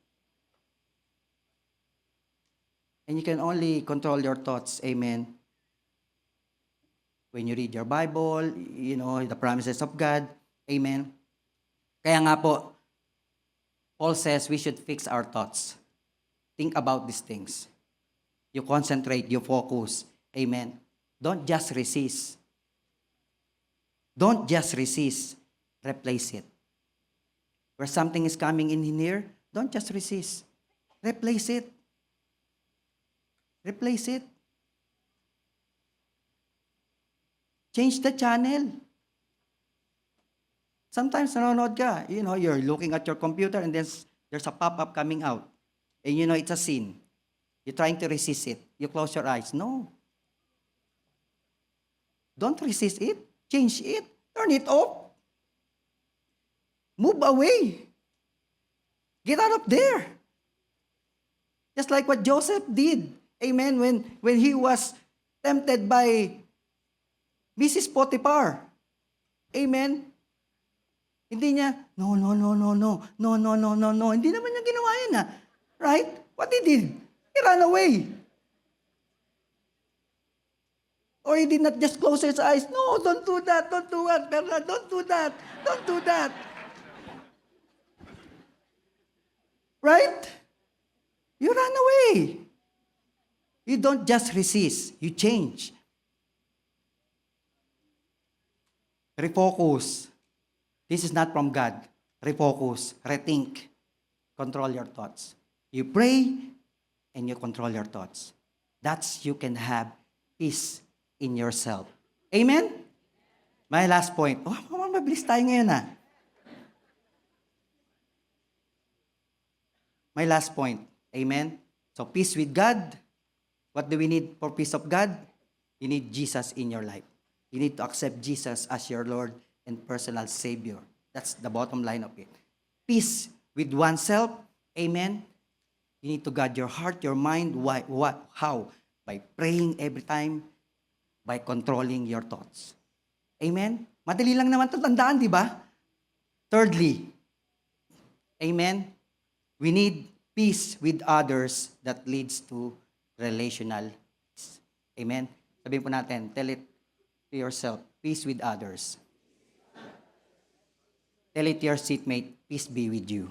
And you can only control your thoughts, amen, when you read your Bible, the promises of God, amen. Kaya nga po, Paul says we should fix our thoughts. Think about these things. You concentrate, you focus, amen. Don't just resist. Don't just resist. Replace it. Where something is coming in here, don't just resist. Replace it. Replace it. Change the channel. Sometimes nanonood ka, you're looking at your computer and then there's a pop-up coming out. And it's a sin. You're trying to resist it. You close your eyes. No. Don't resist it. Change it. Turn it off. Move away. Get out of there. Just like what Joseph did. Amen. When he was tempted by Mrs. Potiphar. Amen. Hindi niya, no. Hindi naman niya ginawa yun. Right? What he did? He ran away. Or he did not just close his eyes. No, don't do that. Don't do that, Bernard. Don't do that. Don't do that. Right? You run away. You don't just resist. You change. Refocus. This is not from God. Refocus. Rethink. Control your thoughts. You pray and you control your thoughts. That's you can have peace in yourself. Amen? My last point. Mabilis tayo ngayon . My last point. Amen? So peace with God. What do we need for peace of God? You need Jesus in your life. You need to accept Jesus as your Lord and personal Savior. That's the bottom line of it. Peace with oneself. Amen? You need to guard your heart, your mind. Why? What? How? By praying every time. By controlling your thoughts. Amen? Madali lang naman ito tandaan, di ba? Thirdly, Amen? We need peace with others that leads to relational peace. Amen? Sabihin po natin, tell it to yourself, peace with others. Tell it to your seatmate, peace be with you.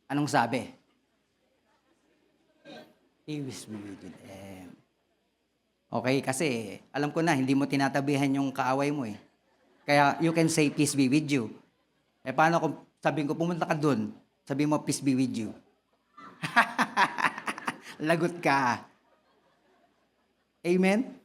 Anong sabi? Peace be with them. Okay, kasi alam ko na, hindi mo tinatabihan yung kaaway mo eh. Kaya you can say, peace be with you. Eh paano kung sabihin ko, pumunta ka dun, sabihin mo, peace be with you. Lagot ka. Amen?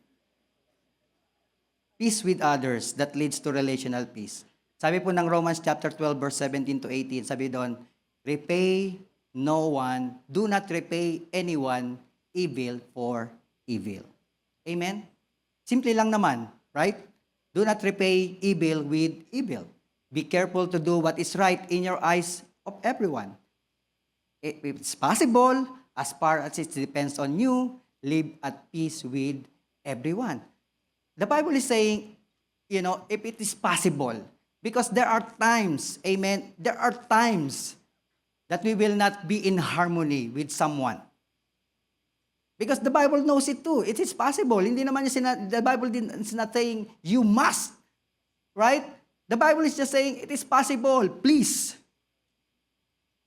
Peace with others, that leads to relational peace. Sabi po ng Romans chapter 12, verse 17 to 18, sabi doon, repay no one, do not repay anyone evil for evil. Amen? Simple lang naman, right? Do not repay evil with evil. Be careful to do what is right in your eyes of everyone. If it's possible, as far as it depends on you, live at peace with everyone. The Bible is saying, if it is possible, because there are times, amen, there are times that we will not be in harmony with someone. Because the Bible knows it too. It is possible. Hindi naman the Bible is not saying you must. Right? The Bible is just saying it is possible. Please.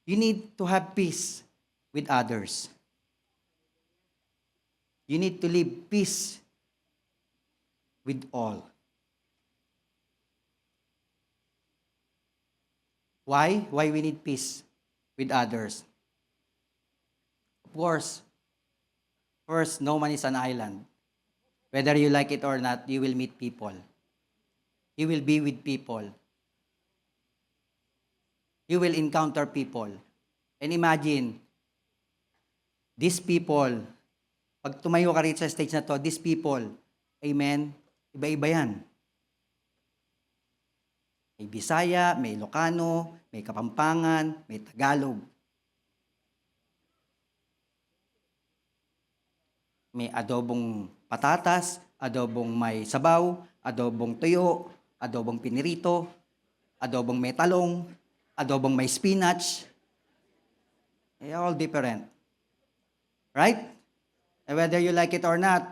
You need to have peace with others. You need to live peace with all. Why? Why we need peace with others? Of course, first, no man is an island. Whether you like it or not, you will meet people. You will be with people. You will encounter people. And imagine, these people, pag tumayo ka rin sa stage na to, these people, amen, iba-iba yan. May Bisaya, may Ilocano, may Kapampangan, may Tagalog. May adobong patatas, adobong may sabaw, adobong tuyo, adobong pinirito, adobong may talong, adobong may spinach. They're all different. Right? And whether you like it or not,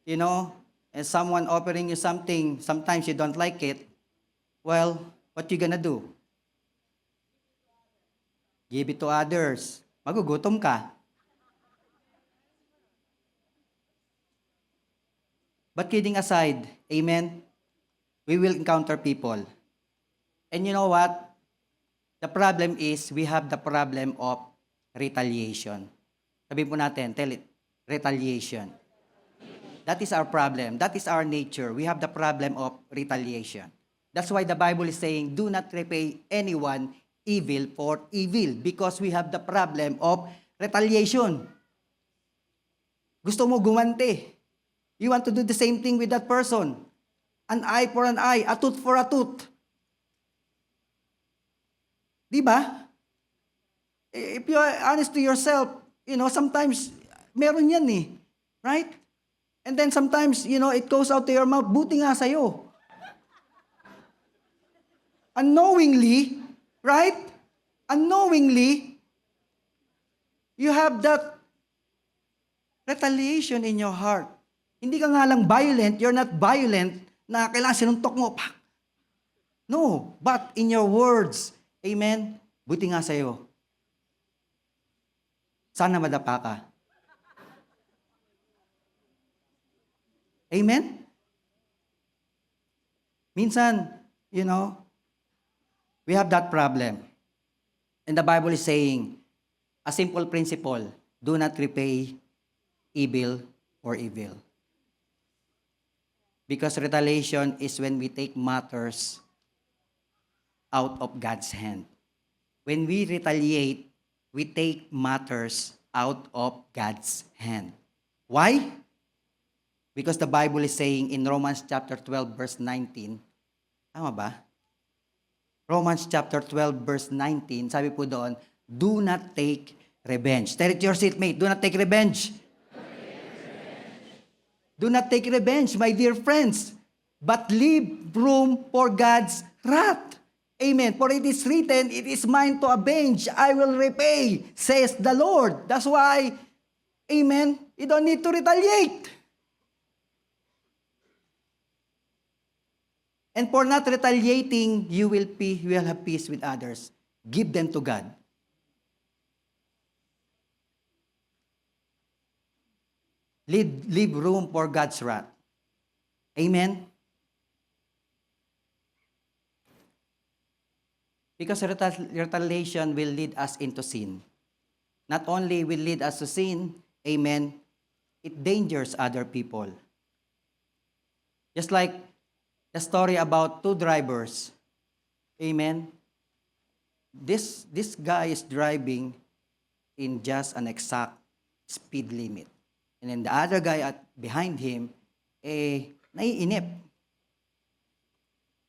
and someone offering you something, sometimes you don't like it, well, what you gonna do? Give it to others. Magugutom ka. But kidding aside, amen, we will encounter people. And you know what? The problem is, we have the problem of retaliation. Sabihin po natin, tell it, retaliation. That is our problem. That is our nature. We have the problem of retaliation. That's why the Bible is saying, do not repay anyone evil for evil, because we have the problem of retaliation. Gusto mo gumanti. You want to do the same thing with that person. An eye for an eye, a tooth for a tooth. Di ba? If you are honest to yourself, sometimes meron yan eh. Right? And then sometimes, it goes out to your mouth, buti nga sa'yo. Unknowingly, right? Unknowingly, you have that retaliation in your heart. Hindi ka nga lang violent, you're not violent na kailangan sinuntok mo. Pak! No, but in your words, amen, buti nga sa'yo. Sana madapa ka. Amen? Minsan, we have that problem. And the Bible is saying, a simple principle, do not repay evil for evil. Because retaliation is when we take matters out of God's hand. When we retaliate, we take matters out of God's hand. Why? Because the Bible is saying in Romans chapter 12, verse 19, tama ba? Romans chapter 12, verse 19, sabi po doon, do not take revenge. Tell it to your seatmate, do not take revenge. Do not take revenge, my dear friends. but leave room for God's wrath. Amen. For it is written, it is mine to avenge, I will repay, says the Lord. That's why, amen, you don't need to retaliate. And for not retaliating, you will have peace with others. Give them to God. Leave room for God's wrath. Amen? Because retaliation will lead us into sin. Not only will lead us to sin, amen, it dangers other people. Just like the story about two drivers. Amen? This guy is driving in just an exact speed limit. And then the other guy behind him, naiinip.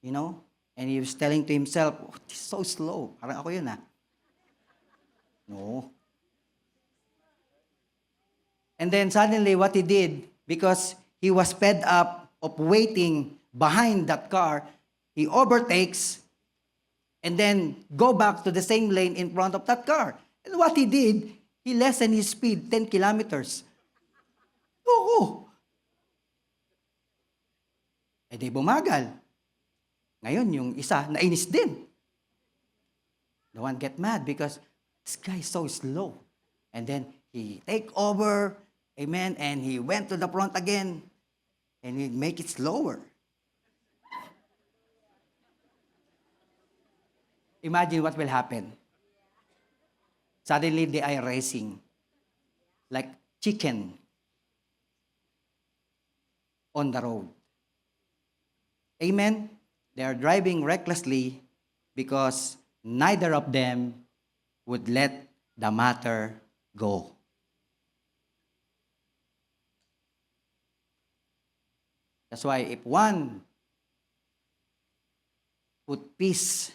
You know? And he was telling to himself, oh, this is so slow. Parang ako yun No. And then suddenly what he did, because he was fed up of waiting behind that car, he overtakes and then go back to the same lane in front of that car. And what he did, he lessened his speed 10 kilometers. Oo. Eh di bumagal. Ngayon, yung isa, nainis din. The one get mad because this guy is so slow. And then he take over, amen, and he went to the front again, and he make it slower. Imagine what will happen. Suddenly, they are racing like chicken on the road. Amen? They are driving recklessly because neither of them would let the matter go. That's why if one put peace,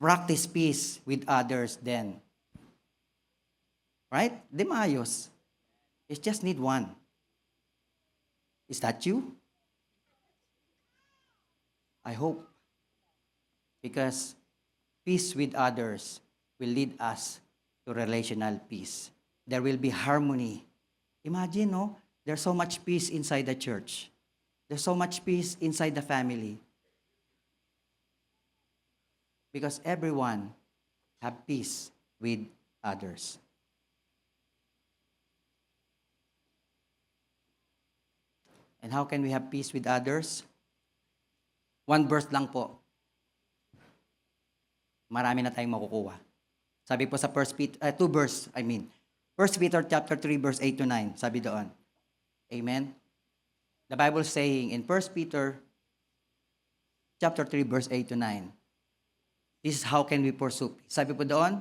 practice peace with others, then, right? Di maayos. You just need one. Is that you? I hope. Because peace with others will lead us to relational peace. There will be harmony. Imagine, no? There's so much peace inside the church. There's so much peace inside the family. Because everyone have peace with others. And how can we have peace with others? One verse lang po. Marami na tayong makukuha. Sabi po sa 1 Peter chapter 3 verse 8 to 9. Sabi doon. Amen. The Bible saying in 1 Peter chapter 3 verse 8 to 9. This is how can we pursue. Sabi po doon,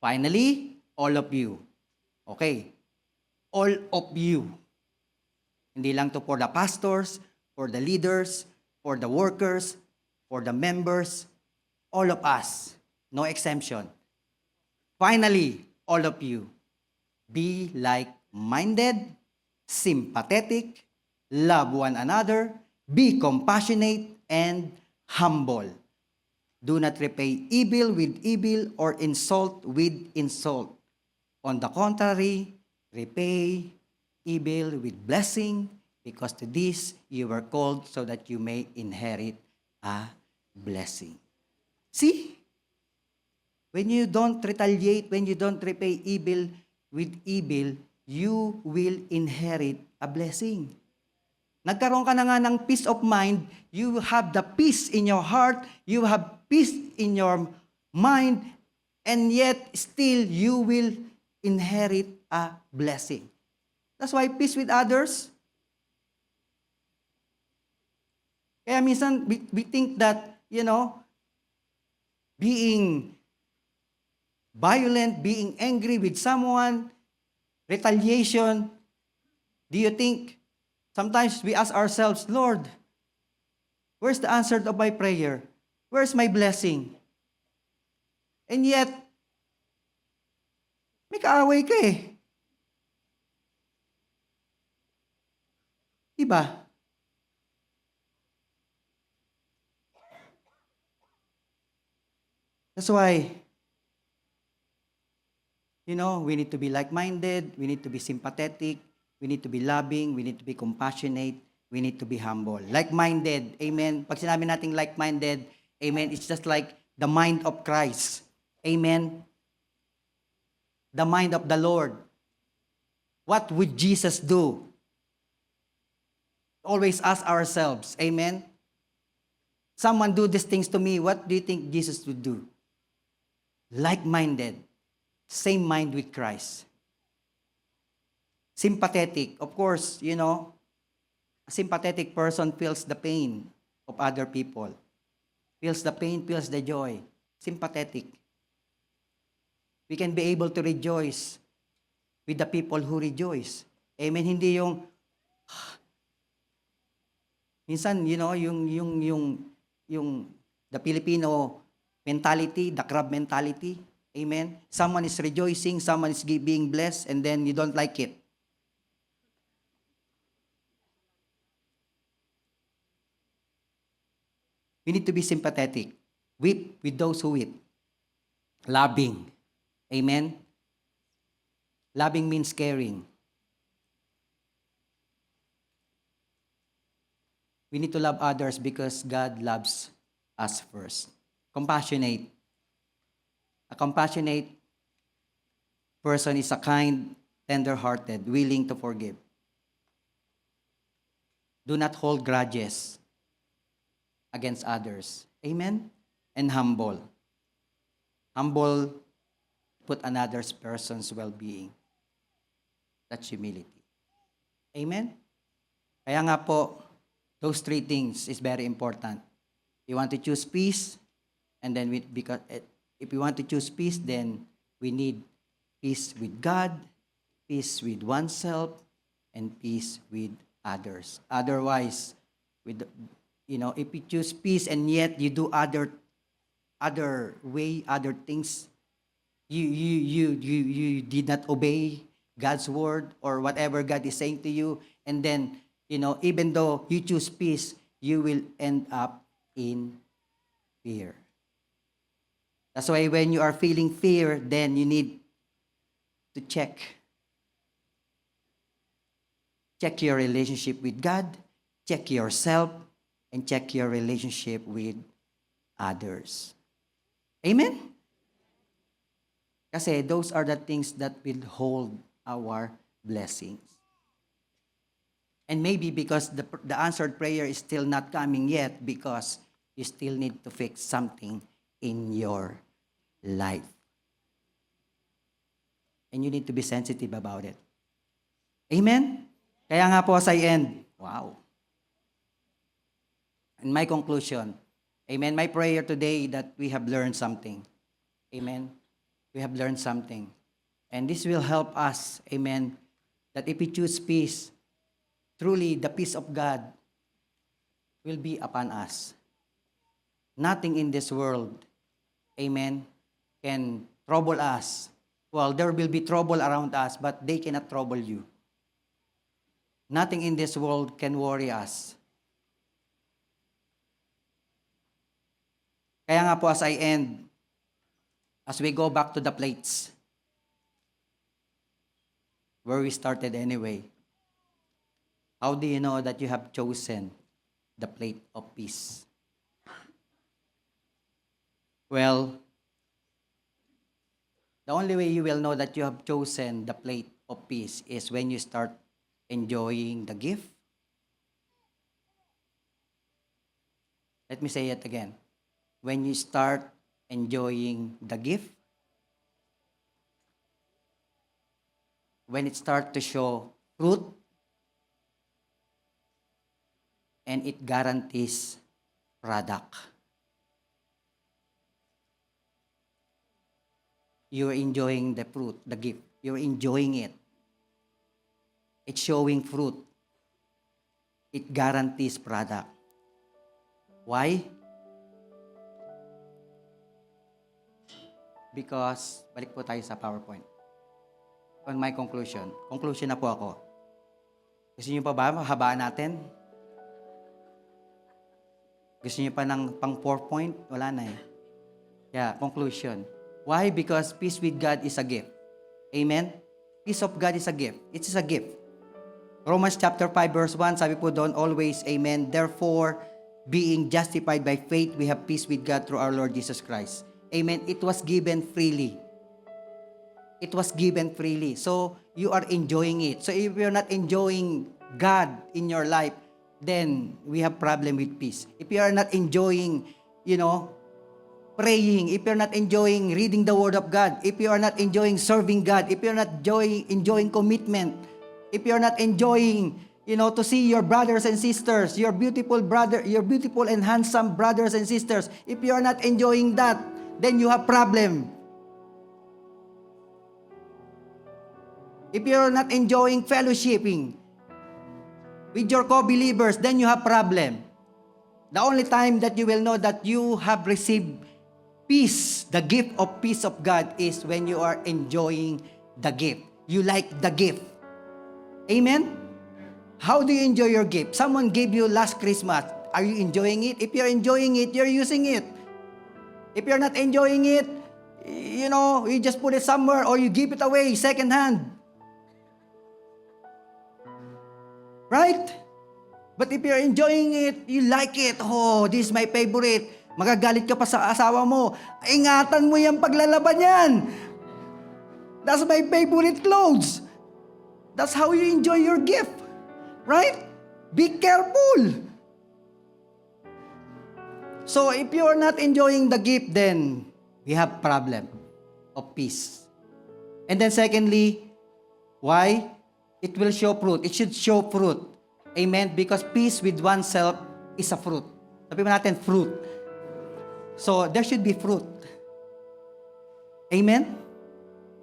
finally, all of you. Okay. All of you. Hindi lang to for the pastors, for the leaders, for the workers, for the members, all of us, no exemption. Finally, all of you, be like-minded, sympathetic, love one another, be compassionate, and humble. Do not repay evil with evil or insult with insult. On the contrary, repay evil with blessing, because to this you were called so that you may inherit a blessing. See? When you don't retaliate, when you don't repay evil with evil, you will inherit a blessing. Nagkaroon ka na nga ng peace of mind, you have the peace in your heart, you have peace in your mind, and yet still you will inherit a blessing. That's why peace with others. Kaya minsan we think that, being violent, being angry with someone, retaliation, do you think, sometimes we ask ourselves, Lord, where's the answer to my prayer? Where's my blessing? And yet, may kaaway ka eh. Diba? That's why, we need to be like-minded, we need to be sympathetic, we need to be loving, we need to be compassionate, we need to be humble. Like-minded, amen. Pag sinabi nating like-minded, amen, it's just like the mind of Christ. Amen. The mind of the Lord. What would Jesus do? Always ask ourselves, amen. Someone do these things to me, what do you think Jesus would do? Like-minded. Same mind with Christ. Sympathetic. Of course, a sympathetic person feels the pain of other people. Feels the pain, feels the joy. Sympathetic. We can be able to rejoice with the people who rejoice. Amen. Hindi yung, minsan, yung the Filipino mentality, the crab mentality. Amen. Someone is rejoicing, someone is being blessed, and then you don't like it. We need to be sympathetic. Weep with those who weep. Loving. Amen. Loving means caring. We need to love others because God loves us first. Compassionate. A compassionate person is a kind, tender-hearted, willing to forgive. Do not hold grudges against others. Amen? And humble. Humble, put another person's well-being. That's humility. Amen? Kaya nga po, those three things is very important. You want to choose peace, and then because if you want to choose peace, then we need peace with God, peace with oneself, and peace with others. Otherwise, if you choose peace and yet you do other things, you did not obey God's word or whatever God is saying to you, and then even though you choose peace, you will end up in fear. That's why when you are feeling fear, then you need to check your relationship with God, check yourself, and check your relationship with others. Amen? Kasi those are the things that will hold our blessings. And maybe because the answered prayer is still not coming yet, because you still need to fix something in your life. And you need to be sensitive about it. Amen? Kaya nga po as I end, wow. And my conclusion, amen, my prayer today that we have learned something. Amen? We have learned something. And this will help us, amen, that if we choose peace, truly the peace of God will be upon us. Nothing in this world, amen, can trouble us. Well, there will be trouble around us, but they cannot trouble you. Nothing in this world can worry us. Kaya nga po as I end, as we go back to the plates, where we started anyway, how do you know that you have chosen the plate of peace? Well, the only way you will know that you have chosen the plate of peace is when you start enjoying the gift. Let me say it again. When you start enjoying the gift, when it starts to show fruit, and it guarantees product. You're enjoying the fruit, the gift. You're enjoying it. It's showing fruit. It guarantees product. Why? Because, balik po tayo sa PowerPoint. On my conclusion. Conclusion na po ako. Gusto niyo pa ba mahabaan natin? Gusto niyo pa ng pang 4 point? Wala na eh. Yeah, conclusion. Why? Because peace with God is a gift. Amen? Peace of God is a gift. It is a gift. Romans chapter 5 verse 1, sabi po doon, always, amen. Therefore, being justified by faith, we have peace with God through our Lord Jesus Christ. Amen. It was given freely. It was given freely. So, you are enjoying it. So, if you're not enjoying God in your life, then we have problem with peace. If you are not enjoying, praying, if you're not enjoying reading the Word of God, if you are not enjoying serving God, if you're not enjoying commitment, if you're not enjoying, to see your brothers and sisters, your beautiful and handsome brothers and sisters, if you are not enjoying that, then you have problem. If you're not enjoying fellowshipping with your co-believers, then you have problem. The only time that you will know that you have received peace, the gift of peace of God, is when you are enjoying the gift. You like the gift. Amen? How do you enjoy your gift? Someone gave you last Christmas. Are you enjoying it? If you're enjoying it, you're using it. If you're not enjoying it, you just put it somewhere or you give it away second hand. Right? But if you're enjoying it, you like it. Oh, this is my favorite. Magagalit ka pa sa asawa mo. Ingatan mo yung paglalaban yan. That's my favorite clothes. That's how you enjoy your gift. Right? Be careful. So if you are not enjoying the gift, then we have problem of peace. And then secondly, why? It will show fruit. It should show fruit. Amen? Because peace with oneself is a fruit. Sabi mo natin, fruit. So, there should be fruit. Amen?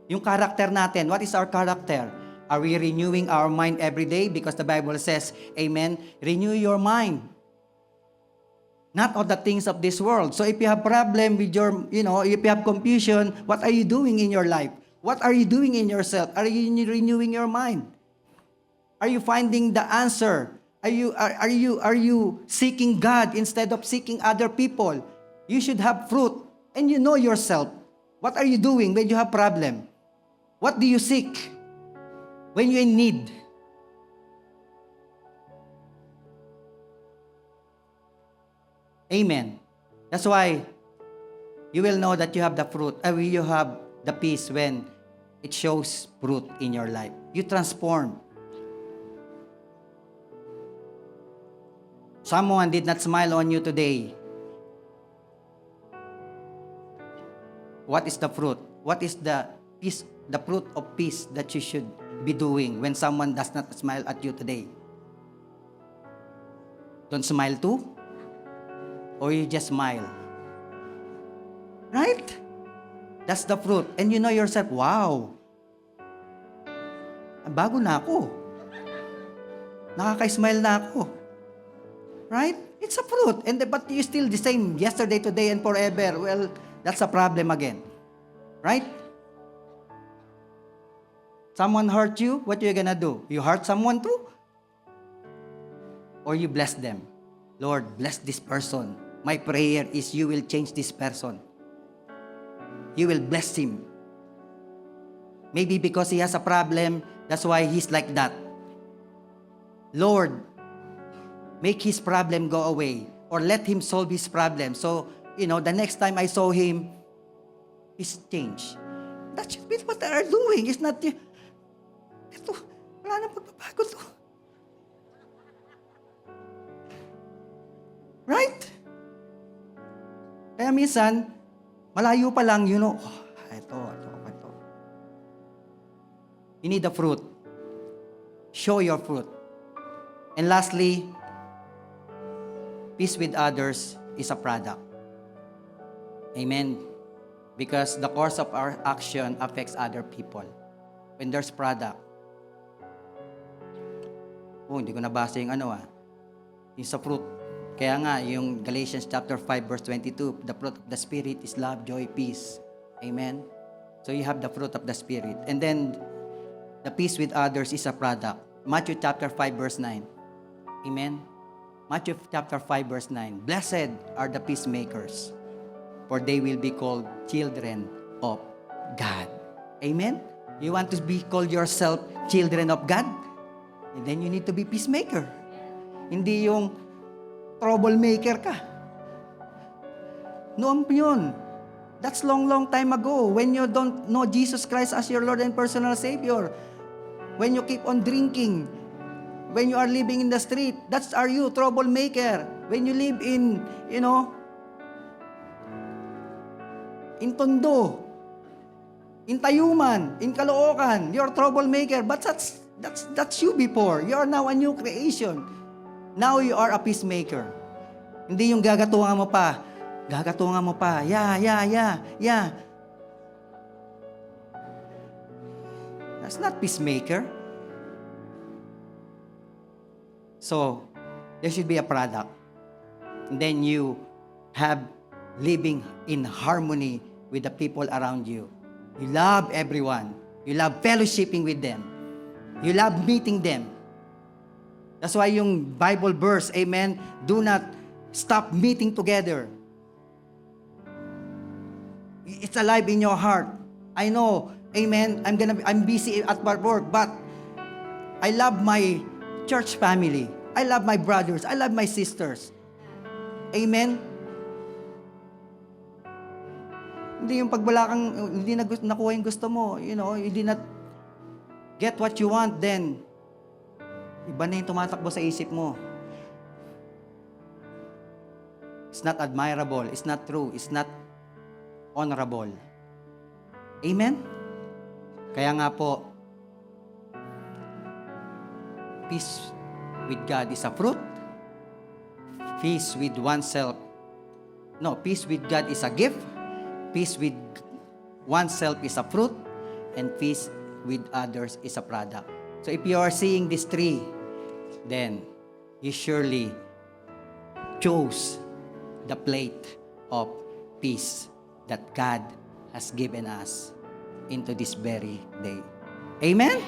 Yung character natin, what is our character? Are we renewing our mind every day? Because the Bible says, amen, renew your mind. Not of the things of this world. So, if you have problem with your, if you have confusion, what are you doing in your life? What are you doing in yourself? Are you renewing your mind? Are you finding the answer? Are you seeking God instead of seeking other people? You should have fruit and you know yourself. What are you doing when you have problem? What do you seek when you're in need? Amen. That's why you will know that you have the fruit. You have the peace when it shows fruit in your life. You transform. Someone did not smile on you today. What is the fruit? What is the peace, the fruit of peace that you should be doing when someone does not smile at you today? Don't smile too? Or you just smile? Right? That's the fruit. And you know yourself, wow, bago na ako. Nakaka-smile na ako. Right? It's a fruit. But you still the same yesterday, today, and forever. Well, that's a problem again. Right? Someone hurt you, what are you gonna do? You hurt someone too? Or you bless them? Lord, bless this person. My prayer is you will change this person. You will bless him. Maybe because he has a problem, that's why he's like that. Lord, make his problem go away. Or let him solve his problem. So, the next time I saw him, he's changed. That should be what they are doing. It's not, ito, wala nang pagbabago to. Right? Kaya minsan, malayo pa lang, ito. You need the fruit. Show your fruit. And lastly, peace with others is a product. Amen. Because the course of our action affects other people. When there's product. Hindi ko nabasa yung yung sa fruit. Kaya nga, yung Galatians chapter 5 verse 22, the fruit of the Spirit is love, joy, peace. Amen. So you have the fruit of the Spirit. And then, the peace with others is a product. Matthew chapter 5 verse 9. Amen. Matthew chapter 5 verse 9. Blessed are the peacemakers. for they will be called children of God. Amen? You want to be called yourself children of God? And then you need to be peacemaker. Hindi yung troublemaker ka. Noon yun. That's long time ago when you don't know Jesus Christ as your Lord and personal Savior. When you keep on drinking, when you are living in the street, that's are you, troublemaker. When you live in, in Tondo, in Tayuman, in Caloocan, you're troublemaker. But that's you before. You are now a new creation. Now you are a peacemaker. Hindi yung gagatungan mo pa. Yeah. That's not peacemaker. So, there should be a product. And then you have living in harmony with the people around you. You love everyone. You love fellowshipping with them. You love meeting them. That's why yung Bible verse, amen, do not stop meeting together. It's alive in your heart. I know, amen, I'm busy at work, but I love my church family. I love my brothers. I love my sisters. Amen? Hindi yung pag wala kang, hindi na nakuha yung gusto mo, you did not get what you want, then, iba na yung tumatakbo sa isip mo. It's not admirable. It's not true. It's not honorable. Amen? Kaya nga po, peace with God is a fruit. Peace with oneself. No, peace with God is a gift. Peace with oneself is a fruit. And peace with others is a product. So if you are seeing these three, then you surely chose the plate of peace that God has given us into this very day. Amen?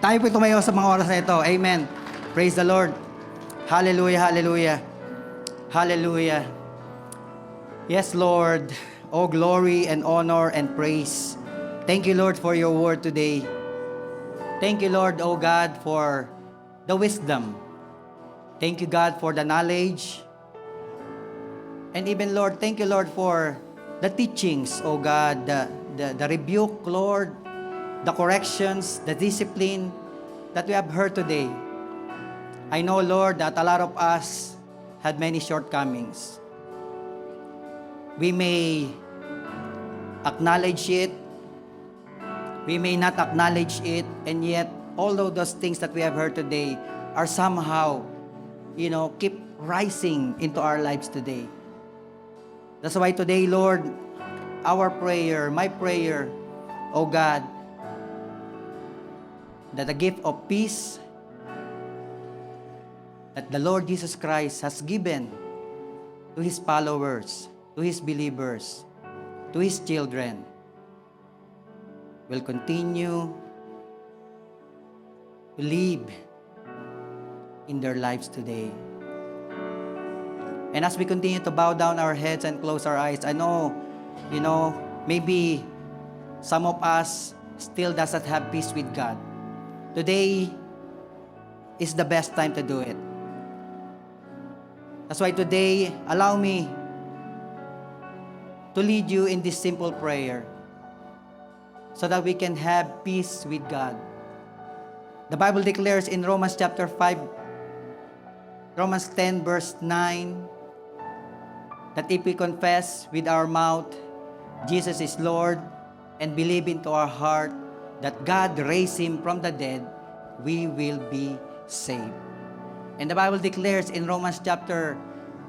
Tayo po tumayo sa mga oras na ito. Amen. Praise the Lord. Hallelujah, hallelujah. Hallelujah. Yes, Lord. Oh, glory and honor and praise. Thank you, Lord, for your word today. Thank you, Lord, oh God, for the wisdom. Thank you, God, for the knowledge. And even, Lord, thank you, Lord, for the teachings, oh God, the rebuke, Lord, the corrections, the discipline that we have heard today. I know, Lord, that a lot of us had many shortcomings. We may acknowledge it, we may not acknowledge it, and yet all of those things that we have heard today are somehow, keep rising into our lives today. That's why today, Lord, our prayer, my prayer, oh God, that the gift of peace that the Lord Jesus Christ has given to His followers, to His believers, to His children, will continue to live in their lives today. And as we continue to bow down our heads and close our eyes, I know, maybe some of us still doesn't have peace with God. Today is the best time to do it. That's why today, allow me to lead you in this simple prayer so that we can have peace with God. The Bible declares in Romans chapter 5, Romans 10 verse 9, that if we confess with our mouth Jesus is Lord and believe into our heart that God raised Him from the dead, we will be saved. And the Bible declares in Romans chapter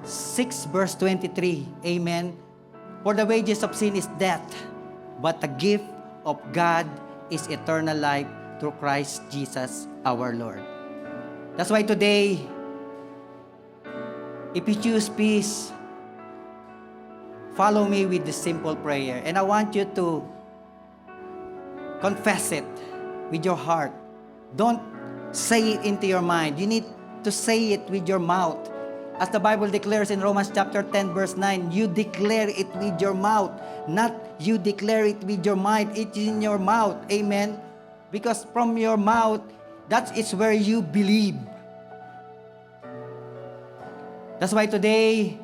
6 verse 23, amen, for the wages of sin is death, but the gift of God is eternal life through Christ Jesus our Lord. That's why today, if you choose peace, follow me with this simple prayer. And I want you to confess it with your heart. Don't say it into your mind. You need to say it with your mouth. As the Bible declares in Romans chapter 10 verse 9, you declare it with your mouth, not you declare it with your mind. It is in your mouth. Amen. Because from your mouth, that is where you believe. That's why today,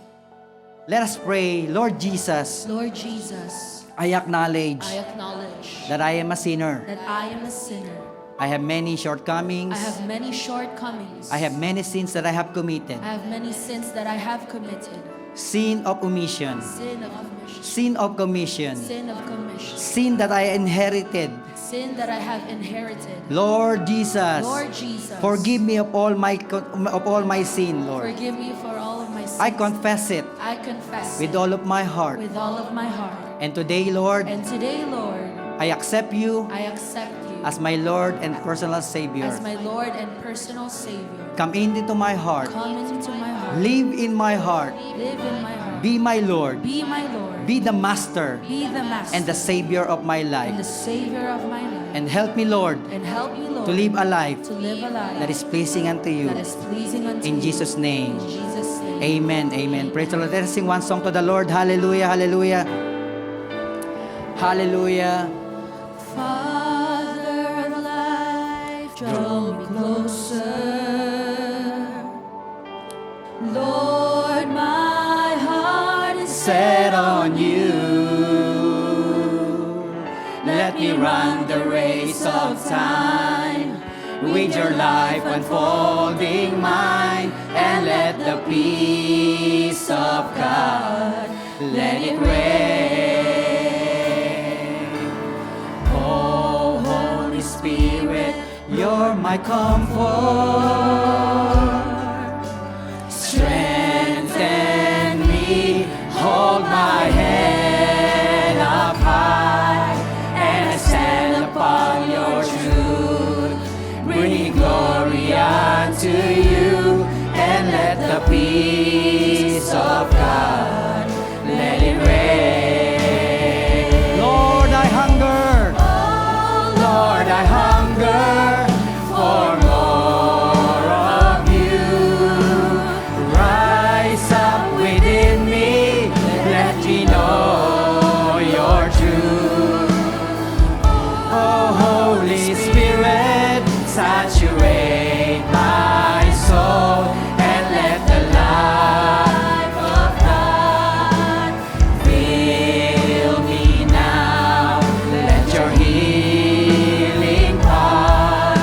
let us pray, Lord Jesus, Lord Jesus, I acknowledge I acknowledge that I am a sinner. that I am a sinner. I have many shortcomings. I have many shortcomings. I have many sins that I have committed. I have many sins that I have committed. Sin of omission. Sin of omission. Sin of commission. Sin of commission. Sin that I inherited. Sin that I have inherited. Lord Jesus, Lord Jesus, forgive me of all my sin, Lord. forgive me for all of my sins. I confess it I confess with it all of my heart. with all of my heart. And today, Lord, And today, Lord, I accept you I accept you as my Lord and personal Savior. as my Lord and personal Savior. Come into my heart. Come into my heart. Live in my heart. Live in my heart. Be my Lord. Be my Lord. Be the Master Be the Master and the Savior of my and life. the Savior of my life. And help me, Lord, And help me, Lord, to live a life to live a life that is pleasing unto you. that is pleasing unto In you. Jesus' name. In Jesus' name. Amen. Amen. Praise the Lord. Let us sing one song to the Lord. Hallelujah. Hallelujah. Hallelujah. Father of life, draw me closer. Lord, my heart is Set on you. Let me run the race of time with your life unfolding mine, and let the peace of God let it reign. Oh, Holy Spirit, you're my comfort. Strengthen me, hold my head up high, and I stand upon your truth. Bring glory unto you, and let the peace of God let it reign. Lord, I hunger. Lord, I hunger for more of you. Rise up within me, let me know your truth. Oh, Holy Spirit, saturate my soul, and let the life of God fill me now. Let your healing power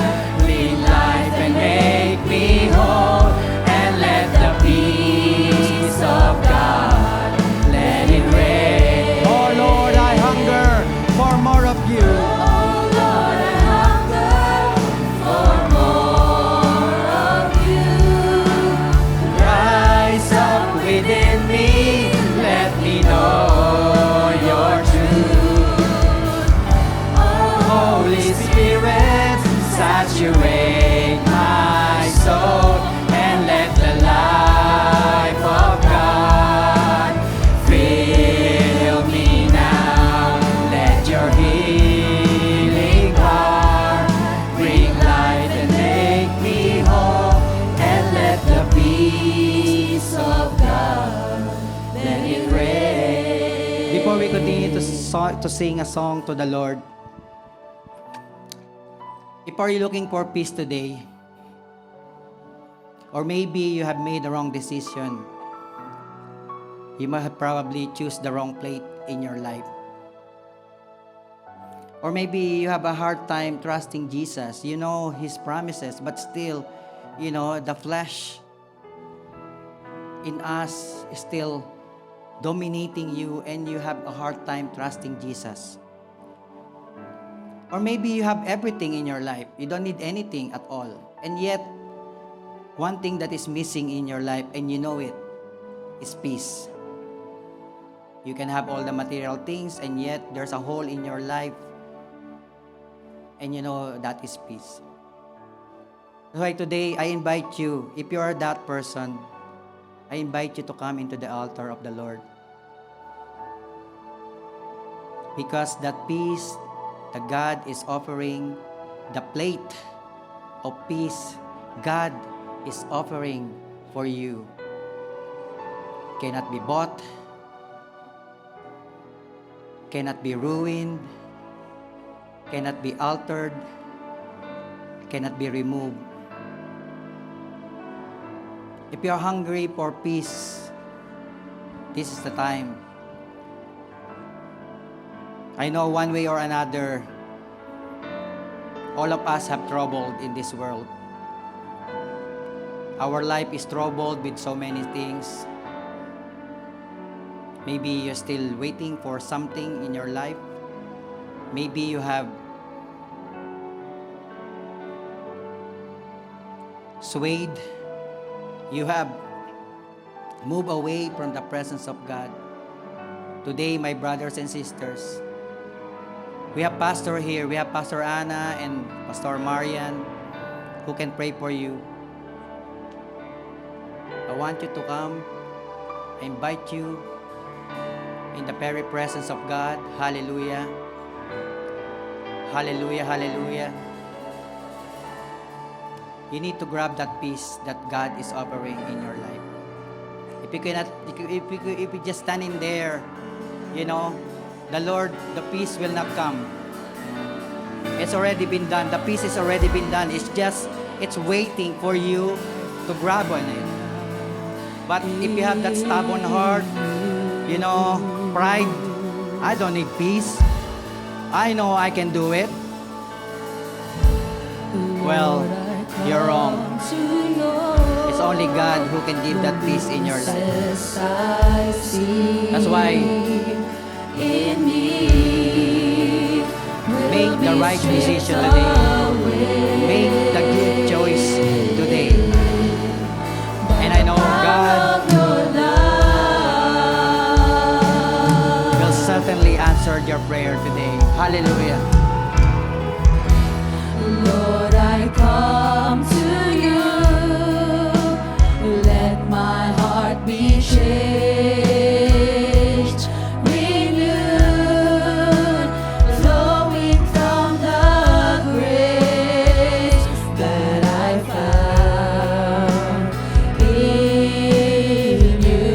lead life and make me whole, and let the peace of God let it reign. Oh Lord, I hunger for more of you. Oh Lord, I hunger for more of you. Rise up within me, let me know your truth. Holy Spirit, saturate my soul, and let the life of God fill me now. Let your healing power bring life and make me whole, and let the peace of God let it reign. Before we continue to sing a song to the Lord, if are you looking for peace today, or maybe you have made the wrong decision, you might have probably choose the wrong plate in your life. Or maybe you have a hard time trusting Jesus. You know His promises, but still, the flesh in us is still dominating you, and you have a hard time trusting Jesus. Or maybe you have everything in your life. You don't need anything at all. And yet, one thing that is missing in your life, and you know it, is peace. You can have all the material things, and yet there's a hole in your life, and you know that is peace. That's why today, I invite you, if you are that person, I invite you to come into the altar of the Lord. Because that peace that God is offering, the plate of peace God is offering for you. cannot be bought, cannot be ruined, cannot be altered, cannot be removed. If you are hungry for peace, this is the time. I know one way or another, all of us have troubled in this world. Our life is troubled with so many things. Maybe you're still waiting for something in your life. Maybe you have swayed. You have moved away from the presence of God. Today, my brothers and sisters, we have Pastor here. We have Pastor Anna and Pastor Marian who can pray for you. I want you to come. I invite you in the very presence of God. Hallelujah. Hallelujah, hallelujah. You need to grab that peace that God is offering in your life. If you just standing there, you know, the Lord, the peace will not come. It's already been done. The peace is already been done. It's waiting for you to grab on it. But if you have that stubborn heart, you know, pride, I don't need peace. I know I can do it. Well, you're wrong. It's only God who can give that peace in your life. That's why make the right decision today. Make the good choice today. And I know God will certainly answer your prayer today. Hallelujah. Lord, I come to you. Let my heart be changed, renewed, flowing from the grace that I found in you.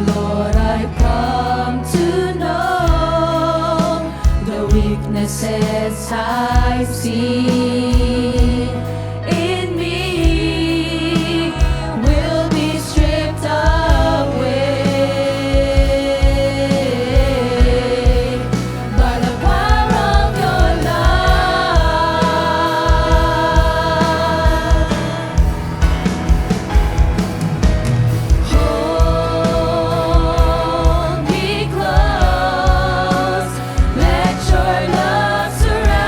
Lord, I come to know the weaknesses I see in me will be stripped away by the power of your love. Hold me close, let your love surround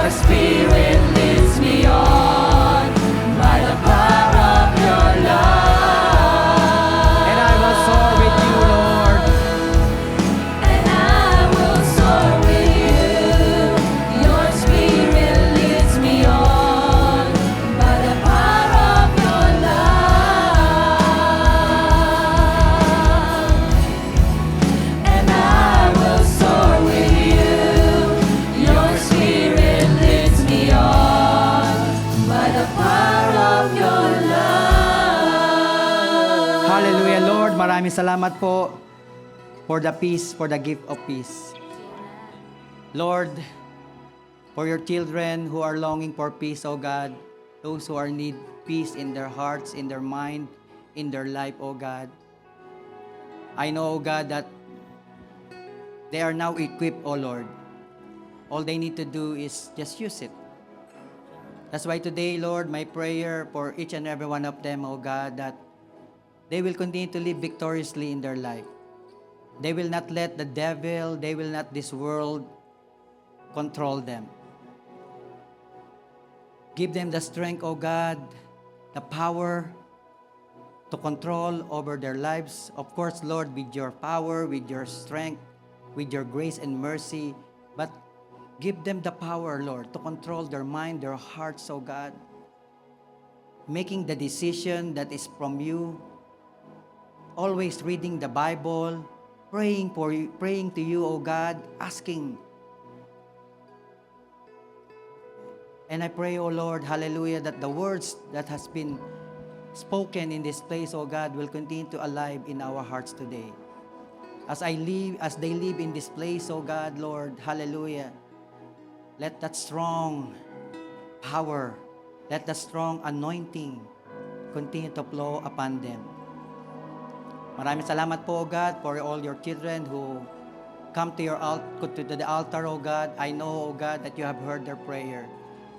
Your spirit leads me on by the power of your love. And I will soar with you, Lord. And I will soar with you. Your spirit leads me on by the power of your love. And I will soar with you. Your spirit leads me on by the power of your love. Hallelujah, Lord. Maraming salamat po for the peace, for the gift of peace. Lord, for your children who are longing for peace, O God, those who are need peace in their hearts, in their mind, in their life, O God. I know, O God, that they are now equipped, O Lord. All they need to do is just use it. That's why today, Lord, my prayer for each and every one of them, O God, that they will continue to live victoriously in their life. They will not let the devil, they will not this world control them. Give them the strength, O God, the power to control over their lives. Of course, Lord, with your power, with your strength, with your grace and mercy, but give them the power, Lord, to control their mind, their hearts, O God, making the decision that is from you, always reading the Bible, praying to you, O God, asking. And I pray, O Lord, hallelujah, that the words that has been spoken in this place, O God, will continue to alive in our hearts today. As they live in this place, O God, Lord, hallelujah, let that strong power, let the strong anointing continue to flow upon them. Maraming salamat po, O God, for all your children who come to the altar, O God. I know, O God, that you have heard their prayer.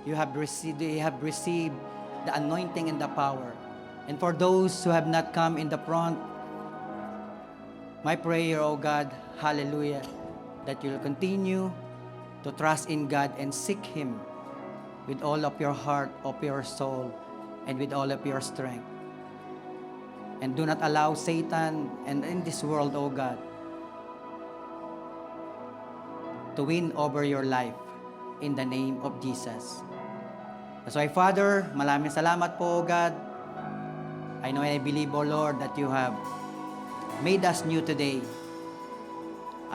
They have received the anointing and the power. And for those who have not come in the front, my prayer, O God, hallelujah, that you'll continue to trust in God and seek Him with all of your heart, of your soul, and with all of your strength. And do not allow Satan and in this world, O God, to win over your life in the name of Jesus. That's why, Father, maraming salamat po, O God. I know and I believe, O Lord, that you have made us new today.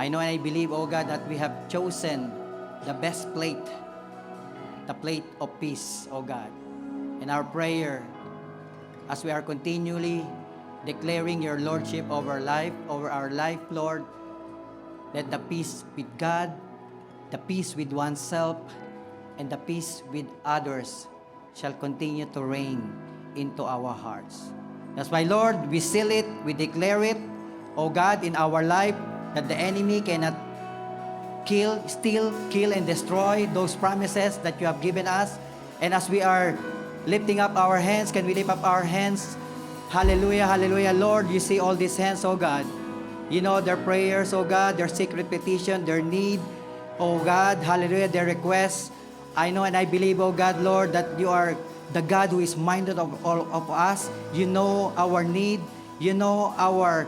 I know and I believe, O God, that we have chosen the best plate, the plate of peace, O God. In our prayer, as we are continually declaring your Lordship over our life, Lord, let the peace with God, the peace with oneself, and the peace with others shall continue to reign into our hearts. That's why, Lord, we seal it, we declare it, O God, in our life, that the enemy cannot steal, kill, and destroy those promises that you have given us. And as we are lifting up our hands, can we lift up our hands? Hallelujah, hallelujah. Lord, you see all these hands, O God. You know their prayers, O God, their secret petition, their need, O God, hallelujah, their requests. I know and I believe, O God, Lord, that you are the God who is minded of all of us. You know our need. You know our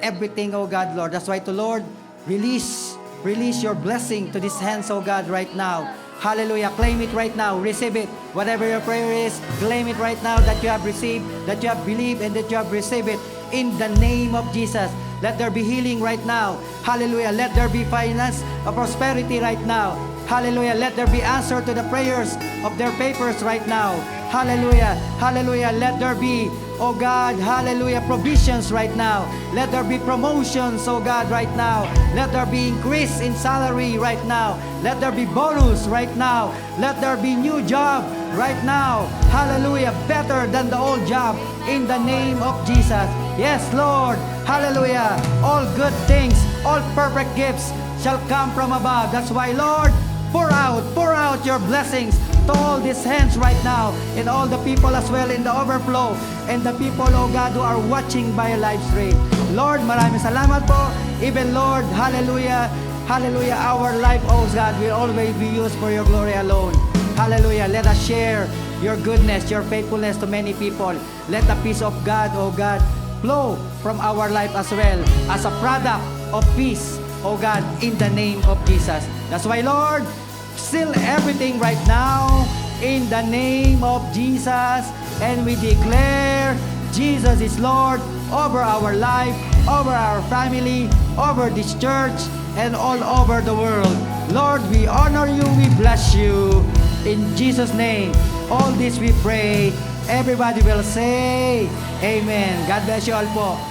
everything, O God, Lord. That's why, to Lord, release your blessing to these hands, O God, right now. Hallelujah. Claim it right now. Receive it. Whatever your prayer is, claim it right now that you have received, that you have believed, and that you have received it in the name of Jesus. Let there be healing right now. Hallelujah. Let there be finance, prosperity right now. Hallelujah. Let there be answer to the prayers of their papers right now. Hallelujah. Hallelujah. Let there be, oh God, hallelujah, provisions right now. Let there be promotions, oh God, right now. Let there be increase in salary right now. Let there be bonus right now. Let there be new job right now. Hallelujah. Better than the old job in the name of Jesus. Yes, Lord. Hallelujah. All good things, all perfect gifts shall come from above. That's why, Lord, pour out your blessings to all these hands right now, and all the people as well in the overflow, and the people, oh God, who are watching by live stream. Lord, maraming salamat po. Even, Lord, hallelujah, Hallelujah. Our life, oh God, will always be used for your glory alone. Hallelujah. Let us share your goodness, your faithfulness to many people. Let the peace of God, oh God, flow from our life as well as a product of peace, oh God, in the name of Jesus. That's why, Lord, seal everything right now in the name of Jesus, and we declare Jesus is Lord over our life, over our family, over this church, and all over the world. Lord, we honor you, we bless you. In Jesus' name, all this we pray. Everybody will say, Amen. God bless you all po.